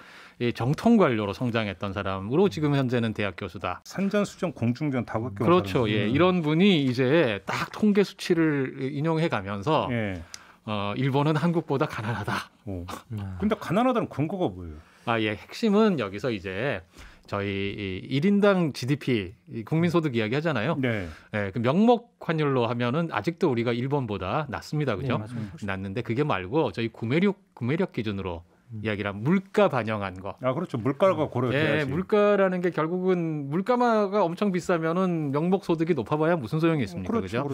정통관료로 성장했던 사람으로 지금 현재는 대학 교수다. 산전수전 공중전 다 겪은 그렇죠. 예, 이런 분이 이제 딱 통계 수치를 인용해 가면서 일본은 한국보다 가난하다. 근데 가난하다는 근거가 뭐예요? 핵심은 여기서 이제 저희 1인당 GDP 국민소득 이야기 하잖아요. 그 명목 환율로 하면은 아직도 우리가 일본보다 낮습니다. 그죠? 낮는데 그게 말고 저희 구매력 기준으로 이야기랑 물가 반영한 거. 그렇죠. 물가가 고려돼야지. 물가라는 게 결국은 물가가 엄청 비싸면은 명목 소득이 높아봐야 무슨 소용이 있습니까? 그렇죠.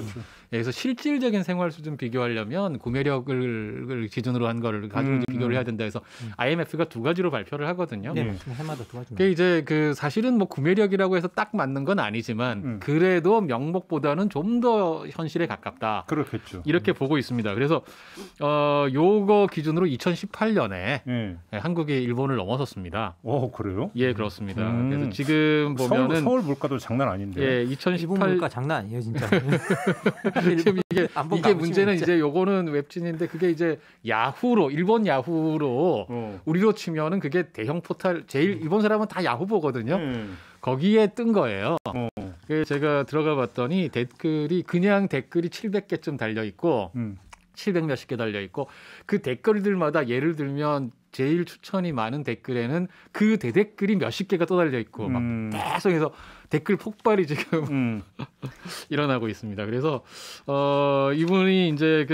그래서 실질적인 생활 수준 비교하려면 구매력을 기준으로 한 거를 가지고 비교를 해야 된다 해서 IMF가 두 가지로 발표를 하거든요. 해마다 두 가지. 그게 이제 그 사실은 뭐 구매력이라고 해서 딱 맞는 건 아니지만 그래도 명목보다는 좀 더 현실에 가깝다. 그렇겠죠. 이렇게 보고 있습니다. 그래서 요거 기준으로 2018년에 한국이 일본을 넘어섰습니다. 그래요? 예, 그렇습니다. 그래서 지금 보면은 서울 물가도 장난 아닌데. 예, 2018 물가 장난 아니에요, 진짜. 지금 이게 문제는 이제 요거는 웹진인데 그게 이제 야후로 일본 야후로 우리로 치면은 그게 대형 포털 제일 일본 사람은 다 야후 보거든요. 거기에 뜬 거예요. 그래서 제가 들어가 봤더니 댓글이 700개쯤 달려 있고 700 몇십 개 달려 있고 그 댓글들마다 예를 들면 제일 추천이 많은 댓글에는 그 대댓글이 몇십 개가 또 달려 있고 막 계속해서 댓글 폭발이 지금 일어나고 있습니다. 그래서 이분이 이제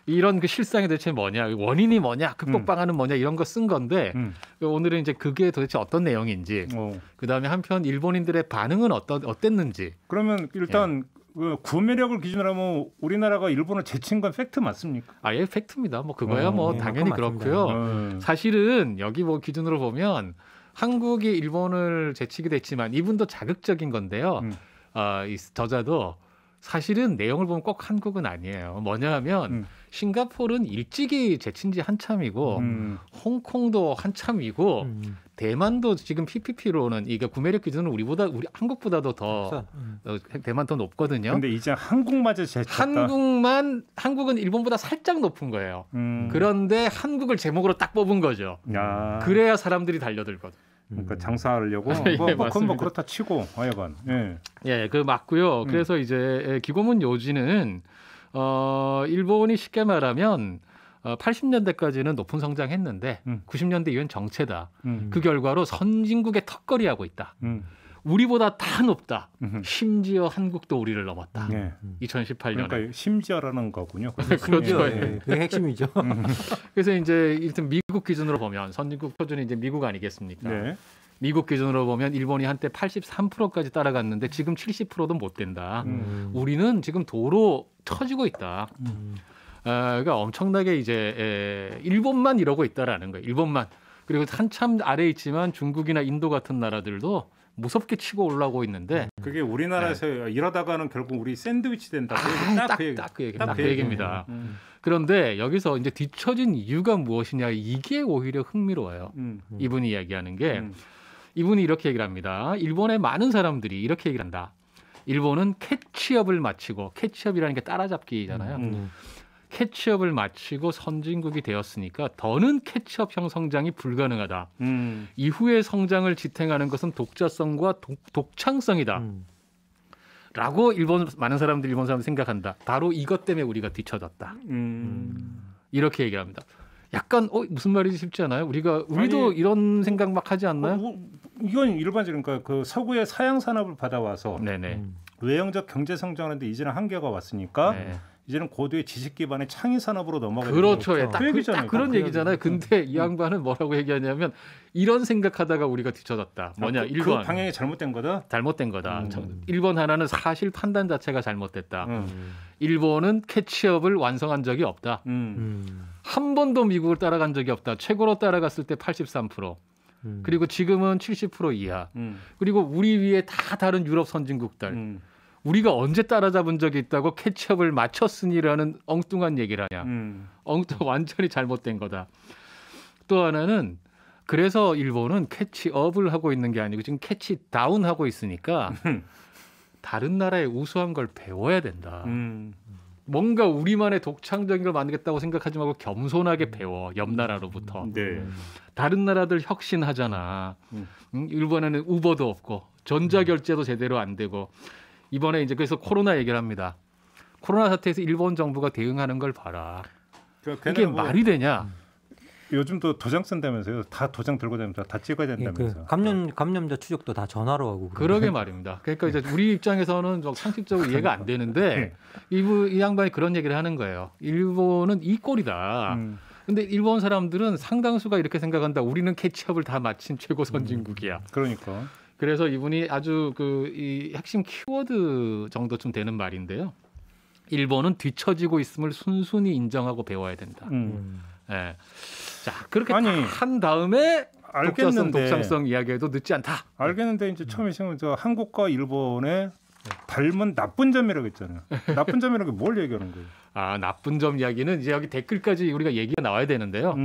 이런 그 실상이 도대체 뭐냐, 원인이 뭐냐, 극복 방안은 뭐냐 이런 거 쓴 건데 오늘은 이제 그게 도대체 어떤 내용인지, 그 다음에 한편 일본인들의 반응은 어땠는지. 그러면 일단 그 구매력을 기준으로 하면 우리나라가 일본을 제친 건 팩트 맞습니까? 예, 팩트입니다. 뭐 그거야 뭐 당연히 그렇고요. 사실은 여기 뭐 기준으로 보면 한국이 일본을 제치게 됐지만 이분도 자극적인 건데요. 이 저자도 사실은 내용을 보면 꼭 한국은 아니에요. 뭐냐 하면 싱가포르는 일찍이 제친 지 한참이고 홍콩도 한참이고 대만도 지금 PPP로는 이게 구매력 기준은 우리 한국보다도 더 대만 더 높거든요. 근데 이제 한국마저 제쳤다. 한국은 일본보다 살짝 높은 거예요. 그런데 한국을 제목으로 딱 뽑은 거죠. 그래야 사람들이 달려들거든. 그러니까 장사하려고 그건 뭐 그렇다 치고 하여간 그 맞고요. 그래서 이제 기고문 요지는 일본이 쉽게 말하면 80년대까지는 높은 성장했는데 90년대 이후엔 정체다. 그 결과로 선진국의 턱걸이하고 있다. 우리보다 다 높다. 심지어 한국도 우리를 넘었다. 2018년에. 그러니까 심지어라는 거군요. 그렇죠. 그게 핵심이죠. 그래서 이제 일단 미국 기준으로 보면 선진국 표준이 이제 미국 아니겠습니까? 네. 미국 기준으로 보면 일본이 한때 83%까지 따라갔는데 지금 70%도 못 된다. 우리는 지금 도로 터지고 있다. 그러니까 엄청나게 이제 일본만 이러고 있다라는 거예요. 일본만. 그리고 한참 아래에 있지만 중국이나 인도 같은 나라들도 무섭게 치고 올라오고 있는데 그게 우리나라에서 이러다가는 결국 우리 샌드위치 된다. 딱 그 얘기입니다. 그런데 여기서 이제 뒤처진 이유가 무엇이냐 이게 오히려 흥미로워요. 이분이 이야기하는 게 이분이 이렇게 얘기를 합니다. 일본의 많은 사람들이 이렇게 얘기를 한다. 일본은 캐치업을 마치고 캐치업이라는 게 따라잡기잖아요. 캐치업을 마치고 선진국이 되었으니까 더는 캐치업형 성장이 불가능하다. 이후의 성장을 지탱하는 것은 독자성과 독창성이다. 라고 많은 사람들이 일본 사람들이 생각한다. 바로 이것 때문에 우리가 뒤쳐졌다. 이렇게 얘기를 합니다. 약간 무슨 말인지 쉽지 않아요? 우리도 이런 생각 막 하지 않나요? 이건 일반적인 그러니까 그 서구의 사양 산업을 받아와서 네네. 외형적 경제 성장하는데 이제는 한계가 왔으니까 네. 이제는 고도의 지식 기반의 창의 산업으로 넘어가게 그렇죠. 딱 그런 얘기잖아요. 근데 이 양반은 뭐라고 얘기하냐면 이런 생각하다가 우리가 뒤쳐졌다. 뭐냐? 1번. 그 방향이 잘못된 거다? 잘못된 거다. 1번 하나는 사실 판단 자체가 잘못됐다. 일본은 캐치업을 완성한 적이 없다. 한 번도 미국을 따라간 적이 없다. 최고로 따라갔을 때 83%. 그리고 지금은 70% 이하. 그리고 우리 위에 다 다른 유럽 선진국들. 우리가 언제 따라잡은 적이 있다고 캐치업을 마쳤으니라는 엉뚱한 얘기를 하냐. 완전히 잘못된 거다. 또 하나는 그래서 일본은 캐치업을 하고 있는 게 아니고 지금 캐치다운하고 있으니까 다른 나라의 우수한 걸 배워야 된다. 뭔가 우리만의 독창적인 걸 만들겠다고 생각하지 말고 겸손하게 배워. 옆 나라로부터. 네. 다른 나라들 혁신하잖아. 일본에는 우버도 없고 전자결제도 제대로 안 되고 이번에 이제 그래서 코로나 얘기를 합니다. 코로나 사태에서 일본 정부가 대응하는 걸 봐라. 이게 말이 되냐? 요즘도 도장 쓴다면서요? 다 도장 들고 다니면서 다 찍어야 된다면서요? 감염자 추적도 다 전화로 하고. 그러게 말입니다. 그러니까 이제 우리 입장에서는 좀 상식적으로 이해가 안 되는데 이 양반이 그런 얘기를 하는 거예요. 일본은 이 꼴이다. 근데 일본 사람들은 상당수가 이렇게 생각한다. 우리는 캐치업을 다 마친 최고 선진국이야. 그러니까. 그래서 이분이 아주 이 핵심 키워드 정도쯤 되는 말인데요. 일본은 뒤처지고 있음을 순순히 인정하고 배워야 된다. 네. 자, 그렇게 한 다음에 독창성 이야기에도 늦지 않다. 알겠는데 이제 처음에 한국과 일본의 닮은 나쁜 점이라고 했잖아요. 나쁜 점이라는 게 뭘 얘기하는 거예요? 나쁜 점 이야기는 이제 여기 댓글까지 우리가 얘기가 나와야 되는데요.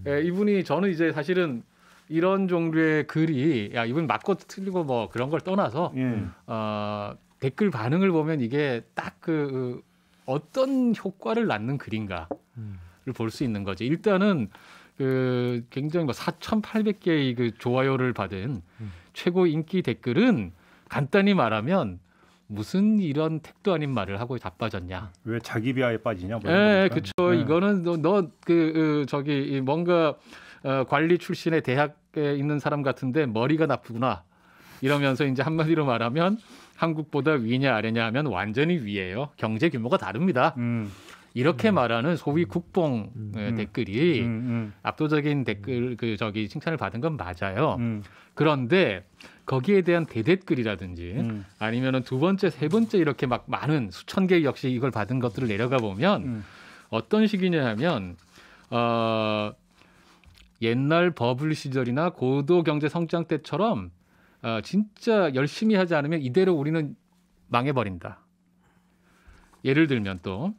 이분이 저는 이제 사실은 이런 종류의 글이 이분 맞고 틀리고 뭐 그런 걸 떠나서 댓글 반응을 보면 이게 딱 어떤 효과를 낳는 글인가를 볼 수 있는 거죠. 일단은 굉장히 4,800개의 좋아요를 받은 최고 인기 댓글은 간단히 말하면 무슨 이런 택도 아닌 말을 하고 자빠졌냐? 왜 자기 비하에 빠지냐? 네, 그렇죠. 이거는 저기 뭔가 관리 출신의 대학에 있는 사람 같은데 머리가 나쁘구나. 이러면서 이제 한마디로 말하면 한국보다 위냐 아래냐 하면 완전히 위예요. 경제 규모가 다릅니다. 이렇게 말하는 소위 국뽕 댓글이 압도적인 댓글 칭찬을 받은 건 맞아요. 그런데 거기에 대한 대댓글이라든지 아니면은 두 번째, 세 번째 이렇게 막 많은 수천 개 역시 이걸 받은 것들을 내려가 보면 어떤 식이냐 하면 옛날 버블 시절이나 고도 경제 성장 때처럼 진짜 열심히 하지 않으면 이대로 우리는 망해버린다. 예를 들면 또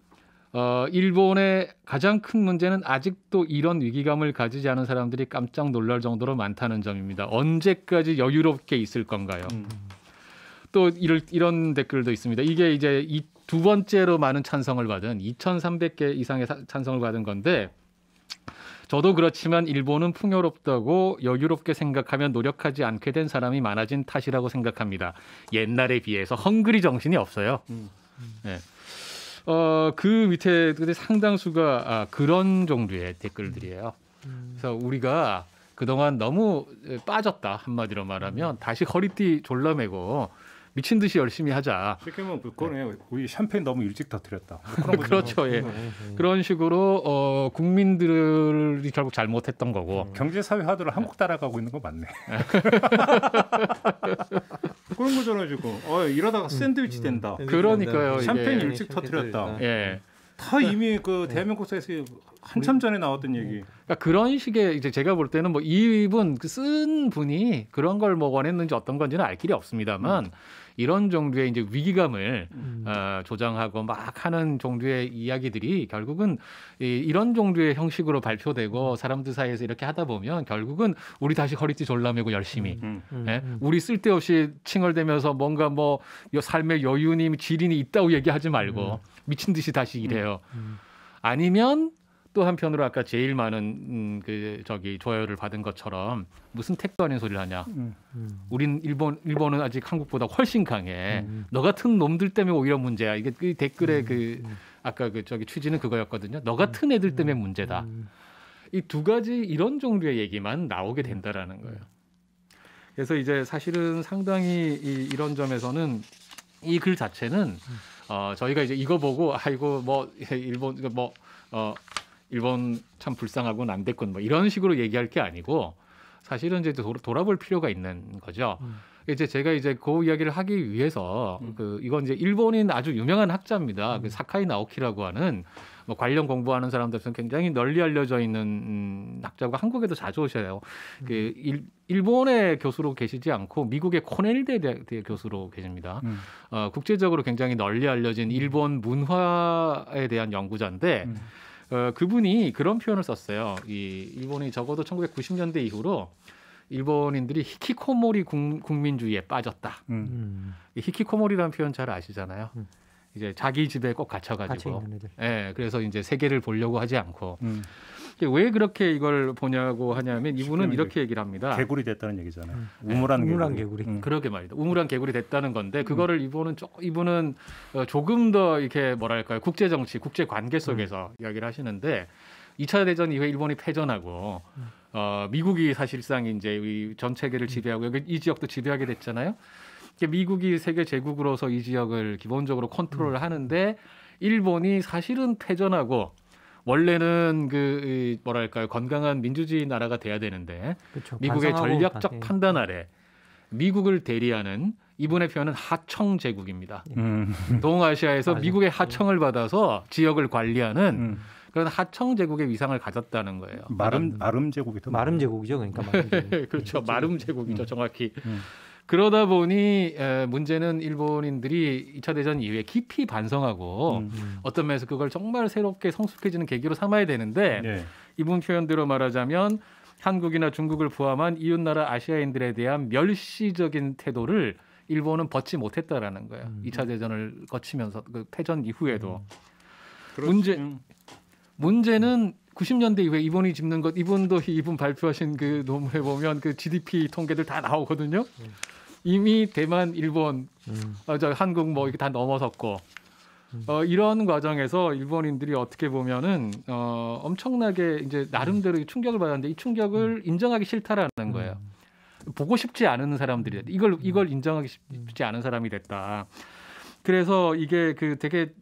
일본의 가장 큰 문제는 아직도 이런 위기감을 가지지 않은 사람들이 깜짝 놀랄 정도로 많다는 점입니다. 언제까지 여유롭게 있을 건가요? 또 이런 댓글도 있습니다. 이게 이제 이 두 번째로 많은 찬성을 받은 2,300개 이상의 찬성을 받은 건데 저도 그렇지만 일본은 풍요롭다고 여유롭게 생각하며 노력하지 않게 된 사람이 많아진 탓이라고 생각합니다. 옛날에 비해서 헝그리 정신이 없어요. 네. 그 밑에 상당수가 그런 종류의 댓글들이에요. 그래서 우리가 그동안 너무 빠졌다 한마디로 말하면 다시 허리띠 졸라매고 미친 듯이 열심히 하자. 쉽게 말하면 그거네. 우리 샴페인 너무 일찍 터뜨렸다. 그렇죠. 예. 그런 식으로 국민들이 결국 잘못했던 거고. 경제 사회 화두를 한국 따라가고 있는 거 맞네. 그런 거잖아요 지금. 이러다가 샌드위치 된다. 그러니까요. 샴페인 일찍 터뜨렸다. 예. 다 이미 그 대한민국사에서 한참 전에 나왔던 얘기. 그러니까 그런 식의 이제 제가 볼 때는 뭐 이분 쓴 분이 그런 걸 뭐 원했는지 어떤 건지는 알 길이 없습니다만 이런 정도의 이제 위기감을 조장하고 막 하는 정도의 이야기들이 결국은 이런 정도의 형식으로 발표되고 사람들 사이에서 이렇게 하다 보면 결국은 우리 다시 허리띠 졸라매고 열심히 예? 우리 쓸데없이 칭얼대면서 뭔가 뭐 삶의 여유니 지린이 있다고 얘기하지 말고 미친 듯이 다시 일해요. 아니면 또 한편으로 아까 제일 많은 조회를 받은 것처럼 무슨 택도 아닌 소리를 하냐. 우린 일본은 아직 한국보다 훨씬 강해. 너 같은 놈들 때문에 오히려 문제야. 이게 그 댓글의 아까 취지는 그거였거든요. 너 같은 애들 때문에 문제다. 이 두 가지 이런 정도의 얘기만 나오게 된다라는 거예요. 그래서 이제 사실은 상당히 이런 점에서는 이 글 자체는 저희가 이제 이거 보고 아이고 뭐 일본 참 불쌍하군 안 됐군 뭐 이런 식으로 얘기할 게 아니고 사실은 이제 돌아볼 필요가 있는 거죠. 이제 제가 이제 그 이야기를 하기 위해서 이건 이제 일본인 아주 유명한 학자입니다. 그 사카이 나오키라고 하는 뭐 관련 공부하는 사람들은 굉장히 널리 알려져 있는 학자고 한국에도 자주 오셔요. 일본의 교수로 계시지 않고 미국의 코넬대 교수로 계십니다. 국제적으로 굉장히 널리 알려진 일본 문화에 대한 연구자인데 그분이 그런 표현을 썼어요. 일본이 적어도 1990년대 이후로 일본인들이 히키코모리 국민주의에 빠졌다. 히키코모리라는 표현 잘 아시잖아요. 이제 자기 집에 꼭 갇혀가지고, 예, 그래서 이제 세계를 보려고 하지 않고 왜 그렇게 이걸 보냐고 하냐면 이분은 이렇게 얘기를 합니다. 개구리 됐다는 얘기잖아요. 우물한 개구리. 그러게 말이다. 우물한 개구리 됐다는 건데 그거를 이분은 조금 더 이렇게 뭐랄까요, 국제 정치, 국제 관계 속에서 이야기를 하시는데 2차 대전 이후에 일본이 패전하고 미국이 사실상 이제 전 세계를 지배하고 이 지역도 지배하게 됐잖아요. 미국이 세계 제국으로서 이 지역을 기본적으로 컨트롤을 하는데 일본이 사실은 패전하고 원래는 뭐랄까요, 건강한 민주주의 나라가 돼야 되는데 그렇죠. 미국의 전략적 판단 아래 미국을 대리하는 이분의 표현은 하청 제국입니다. 동아시아에서 미국의 하청을 받아서 지역을 관리하는 그런 하청 제국의 위상을 가졌다는 거예요. 마름 제국이 더 마름 제국이죠, 그러니까. 그렇죠, 마름 제국이죠, 정확히. 그러다 보니 문제는 일본인들이 2차 대전 이후에 깊이 반성하고 어떤 면에서 그걸 정말 새롭게 성숙해지는 계기로 삼아야 되는데 네. 이분 표현대로 말하자면 한국이나 중국을 포함한 이웃나라 아시아인들에 대한 멸시적인 태도를 일본은 벗지 못했다라는 거예요. 2차 대전을 거치면서 그 패전 이후에도. 문제는 90년대 이후에 이분이 짚는 것, 이분 발표하신 그 논문에 보면 그 GDP 통계들 다 나오거든요. 이미 대만, 일본, 한국 뭐 이렇게 다 넘어섰고 이런 과정에서 일본인들이 어떻게 보면은 엄청나게 이제 나름대로 충격을 받았는데 이 충격을 인정하기 싫다라는 거예요. 보고 싶지 않은 사람들이 이걸 인정하기 쉽지 않은 사람이 됐다. 그래서 이게 되게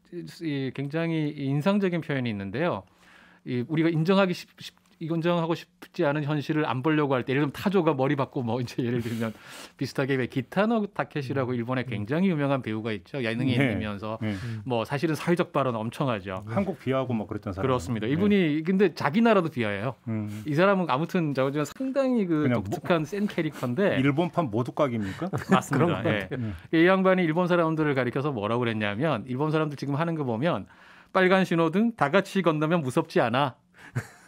굉장히 인상적인 표현이 있는데요. 우리가 인정하고 싶지 않은 현실을 안 보려고 할 때, 예를 들면 타조가 머리 받고 뭐 이제 예를 들면 비슷하게 왜 기타노 타케시라고 일본에 굉장히 유명한 배우가 있죠. 예능인이면서 뭐 사실은 사회적 발언 엄청 하죠. 한국 비하하고 뭐 그랬던 사람. 그렇습니다. 이분이 근데 자기 나라도 비하해요. 이 사람은 아무튼 저는 상당히 독특한 센 캐릭터인데 일본판 모두각입니까? 맞습니다. 예. 이 양반이 일본 사람들을 가리켜서 뭐라고 그랬냐면 일본 사람들 지금 하는 거 보면 빨간 신호등 다 같이 건너면 무섭지 않아.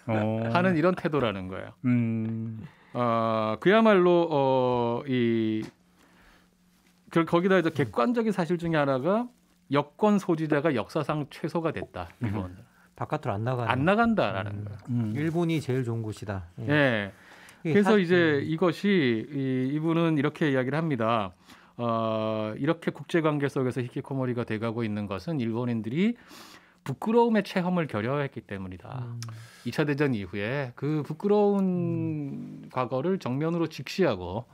하는 이런 태도라는 거예요. 그야말로 거기다 이제 객관적인 사실 중에 하나가 여권 소지자가 역사상 최소가 됐다. 일본 바깥으로 안 나간다라는 거예요. 일본이 제일 좋은 곳이다. 예. 그래서 이제 이것이 이분은 이렇게 이야기를 합니다. 이렇게 국제관계 속에서 히키코모리가 돼가고 있는 것은 일본인들이 부끄러움의 체험을 결여했기 때문이다. 2차 대전 이후에 그 부끄러운 과거를 정면으로 직시하고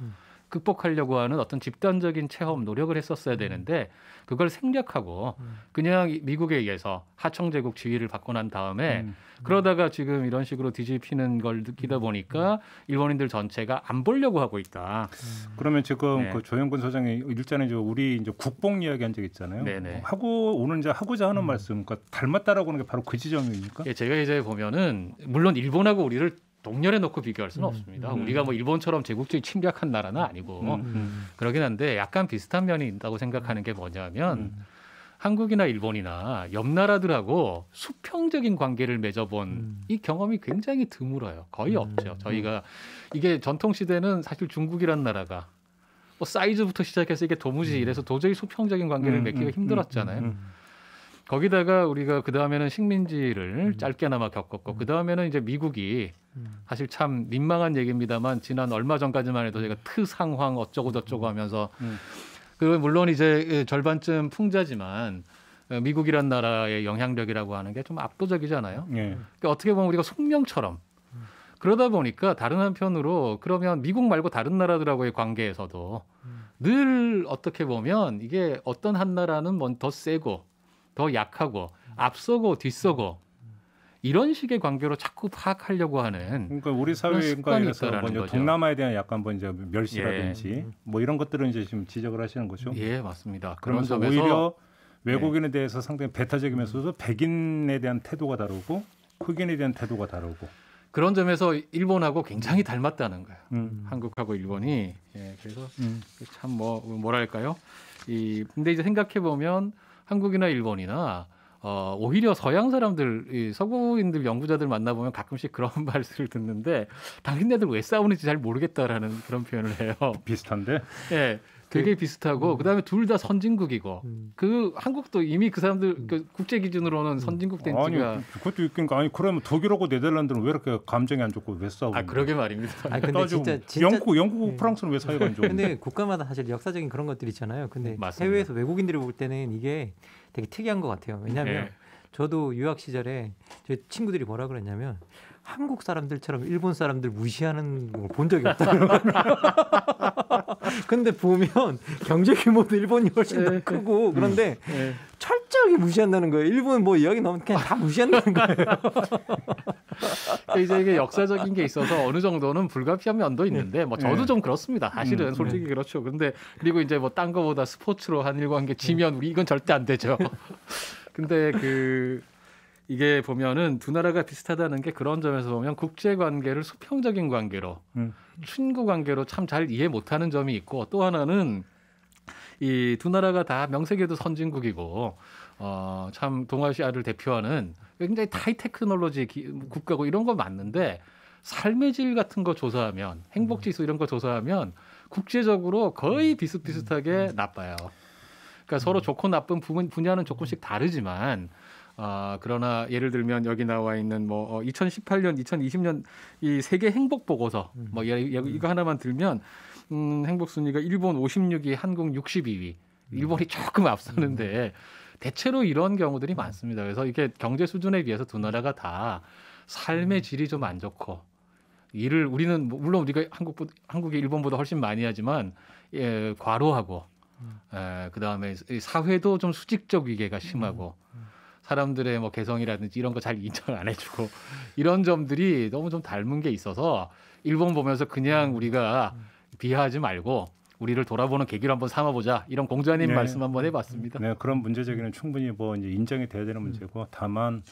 극복하려고 하는 어떤 집단적인 체험, 노력을 했었어야 되는데 그걸 생략하고 그냥 미국에 의해서 하청제국 지위를 받고 난 다음에 그러다가 지금 이런 식으로 뒤집히는 걸 느끼다 보니까 일본인들 전체가 안 보려고 하고 있다. 그러면 지금 그 조영근 소장이 일전에 우리 이제 국뽕 이야기한 적 있잖아요. 네네. 오늘 이제 하고자 하는 말씀, 그러니까 닮았다라고 하는 게 바로 그 지점입니까? 예, 제가 이제 보면은 물론 일본하고 우리를 동렬해 놓고 비교할 수는 없습니다. 우리가 뭐 일본처럼 제국주의 침략한 나라는 아니고 그러긴 한데 약간 비슷한 면이 있다고 생각하는 게 뭐냐면 한국이나 일본이나 옆 나라들하고 수평적인 관계를 맺어본 이 경험이 굉장히 드물어요. 거의 없죠. 저희가 이게 전통 시대는 사실 중국이란 나라가 뭐 사이즈부터 시작해서 이게 도무지 이래서 도저히 수평적인 관계를 맺기가 힘들었잖아요. 거기다가 우리가 그 다음에는 식민지를 짧게나마 겪었고 그 다음에는 이제 미국이 사실 참 민망한 얘기입니다만 지난 얼마 전까지만 해도 제가 트상황 어쩌고 저쩌고 하면서 그 물론 이제 절반쯤 풍자지만 미국이란 나라의 영향력이라고 하는 게 좀 압도적이잖아요. 그러니까 어떻게 보면 우리가 숙명처럼 그러다 보니까 다른 한편으로 그러면 미국 말고 다른 나라들하고의 관계에서도 늘 어떻게 보면 이게 어떤 한 나라는 더 세고 더 약하고 앞서고 뒤서고 이런 식의 관계로 자꾸 파악하려고 하는 그러니까 우리 사회에서 먼저 동남아에 대한 약간 이제 멸시라든지 뭐 이런 것들은 이제 지금 지적을 하시는 거죠. 예, 맞습니다. 그러면서 점에서 오히려 외국인에 대해서 상당히 배타적이면서도 백인에 대한 태도가 다르고 흑인에 대한 태도가 다르고 그런 점에서 일본하고 굉장히 닮았다는 거예요. 한국하고 일본이 그래서 참 뭐랄까요? 근데 이제 생각해 보면 한국이나 일본이나 오히려 서양 사람들, 서구인들 연구자들 만나보면 가끔씩 그런 말씀을 듣는데 당신네들 왜 싸우는지 잘 모르겠다라는 그런 표현을 해요. 비슷한데? 네, 되게 비슷하고 그다음에 둘 다 선진국이고 그 한국도 이미 그 사람들 그 국제 기준으로는 선진국 된 지가 아니 그것도 있으니까 아니 그러면 독일하고 네덜란드는 왜 이렇게 감정이 안 좋고 왜 싸우고? 그러게 말입니다. 근데 진짜 영국, 프랑스는 왜 사이가 안 좋고? 근데 국가마다 사실 역사적인 그런 것들이 있잖아요. 근데 맞습니다. 해외에서 외국인들이 볼 때는 이게 되게 특이한 것 같아요. 왜냐하면 저도 유학 시절에 제 친구들이 뭐라 그랬냐면 한국 사람들처럼 일본 사람들 무시하는 걸 본 적이 없다는 거예요. 근데 보면 경제 규모도 일본이 훨씬 더 크고 그런데 철저하게 무시한다는 거예요. 일본 뭐 이야기 나오면 그냥 다 무시한다는 거예요. 이제 이게 역사적인 게 있어서 어느 정도는 불가피한 면도 있는데 뭐 저도 좀 그렇습니다. 사실은 솔직히 그렇죠. 근데 그리고 이제 뭐 딴 거보다 스포츠로 한일 관계 지면 우리 이건 절대 안 되죠. 근데 이게 보면은 두 나라가 비슷하다는 게 그런 점에서 보면 국제 관계를 수평적인 관계로 친구 관계로 참 잘 이해 못하는 점이 있고 또 하나는 이 두 나라가 다 명색에도 선진국이고 참 동아시아를 대표하는 굉장히 하이 테크놀로지 국가고 이런 거 맞는데 삶의 질 같은 거 조사하면 행복 지수 이런 거 조사하면 국제적으로 거의 비슷비슷하게 나빠요. 그러니까 서로 좋고 나쁜 분야는 조금씩 다르지만 그러나 예를 들면 여기 나와 있는 2018년, 2020년 이 세계 행복 보고서 이거 하나만 들면 행복 순위가 일본 56위, 한국 62위. 일본이 조금 앞서는데 대체로 이런 경우들이 많습니다. 그래서 이게 경제 수준에 비해서 두 나라가 다 삶의 질이 좀 안 좋고 우리는 물론 우리가 한국이 일본보다 훨씬 많이 하지만 과로하고 그다음에 사회도 좀 수직적 위계가 심하고 사람들의 개성이라든지 이런 거 잘 인정 안 해주고 이런 점들이 너무 좀 닮은 게 있어서 일본 보면서 그냥 우리가 비하하지 말고 우리를 돌아보는 계기로 한번 삼아보자 이런 공자님 말씀 한번 해봤습니다. 네, 그런 문제제기는 충분히 이제 인정이 돼야 되는 문제고 다만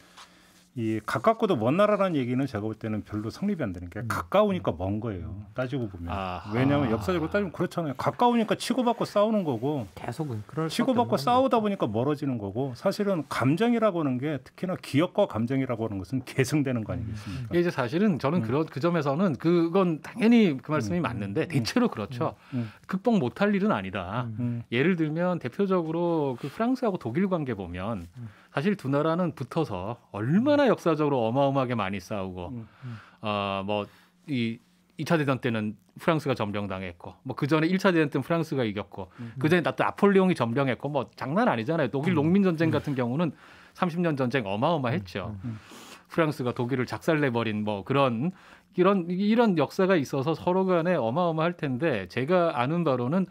이 가깝고도 먼 나라라는 얘기는 제가 볼 때는 별로 성립이 안 되는 게 가까우니까 먼 거예요. 따지고 보면. 왜냐하면 역사적으로 따지면 그렇잖아요. 가까우니까 치고받고 싸우는 거고 계속은 치고받고 싸우다 보니까 멀어지는 거고 사실은 감정이라고 하는 게 특히나 기억과 감정이라고 하는 것은 계승되는 거 아니겠습니까? 이제 사실은 저는 그 점에서는 그건 당연히 그 말씀이 맞는데 대체로 그렇죠. 극복 못할 일은 아니다. 예를 들면 대표적으로 그 프랑스하고 독일 관계 보면 사실 두 나라는 붙어서 얼마나 역사적으로 어마어마하게 많이 싸우고 이 2차 대전 때는 프랑스가 점령당했고 뭐 그 전에 1차 대전 때 프랑스가 이겼고 그 전에 또 나폴레옹이 점령했고 뭐 장난 아니잖아요. 독일 농민 전쟁 같은 경우는 30년 전쟁 어마어마했죠. 프랑스가 독일을 작살내버린 뭐 그런 이런 역사가 있어서 서로 간에 어마어마할 텐데 제가 아는 바로는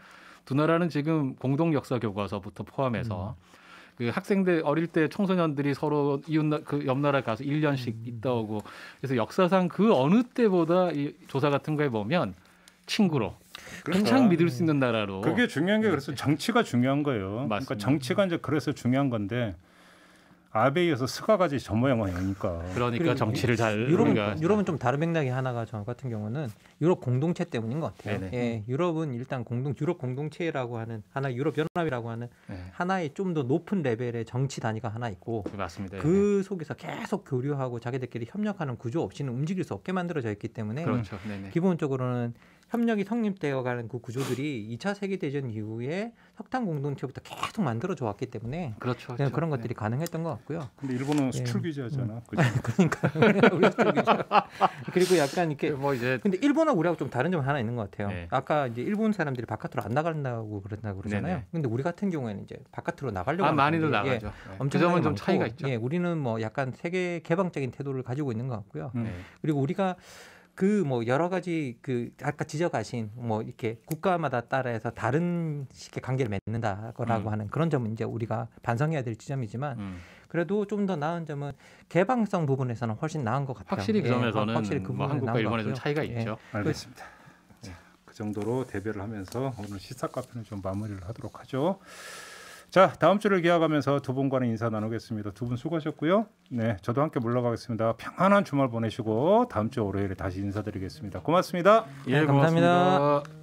두 나라는 지금 공동 역사 교과서부터 포함해서 그 학생들 어릴 때 청소년들이 서로 그 옆 나라 가서 1년씩 있다 오고 그래서 역사상 그 어느 때보다 이 조사 같은 거에 보면 친구로 한창 믿을 수 있는 나라로 그게 중요한 게 그래서 정치가 중요한 거예요. 맞습니다. 그러니까 정치가 이제 그래서 중요한 건데 아베에 이어서 스가까지 전 모양이니까. 그러니까 정치를 잘 유럽은 좀 다른 맥락이 하나가 저 같은 경우는 유럽 공동체 때문인 것 같아요. 예, 유럽은 일단 유럽 공동체라고 하는 하나 유럽 연합이라고 하는 하나의 좀 더 높은 레벨의 정치 단위가 하나 있고 맞습니다. 그 속에서 계속 교류하고 자기들끼리 협력하는 구조 없이는 움직일 수 없게 만들어져 있기 때문에 그렇죠. 기본적으로는 협력이 성립되어가는 그 구조들이 2차 세계대전 이후에 석탄 공동체부터 계속 만들어져 왔기 때문에 그렇죠. 그런 것들이 가능했던 것 같고요. 근데 일본은 수출 규제하잖아. 그러니까 우리 수출 규제. 그리고 약간 이렇게 뭐 이제 근데 일본하고 우리하고 좀 다른 점은 하나 있는 것 같아요. 아까 이제 일본 사람들이 바깥으로 안 나간다고 그러잖아요. 근데 우리 같은 경우에는 이제 바깥으로 나가려고 하는 많이들 나가죠. 그 점은 좀 차이가 있죠. 우리는 뭐 약간 세계 개방적인 태도를 가지고 있는 것 같고요. 그리고 우리가 그 뭐 여러 가지 그 아까 지적하신 뭐 이렇게 국가마다 따라서 다른 식의 관계를 맺는다라고 하는 그런 점은 이제 우리가 반성해야 될 지점이지만 그래도 좀 더 나은 점은 개방성 부분에서는 훨씬 나은 것 같아요. 확실히 그 점에서는 확실히 그 뭐 한국과 일본의 좀 차이가 있죠. 알겠습니다. 그 정도로 대별을 하면서 오늘 시사 카페는 좀 마무리를 하도록 하죠. 자, 다음 주를 기약하면서 두 분과는 인사 나누겠습니다. 두 분 수고하셨고요. 네, 저도 함께 물러가겠습니다. 평안한 주말 보내시고 다음 주 월요일에 다시 인사드리겠습니다. 고맙습니다. 예, 감사합니다. 고맙습니다.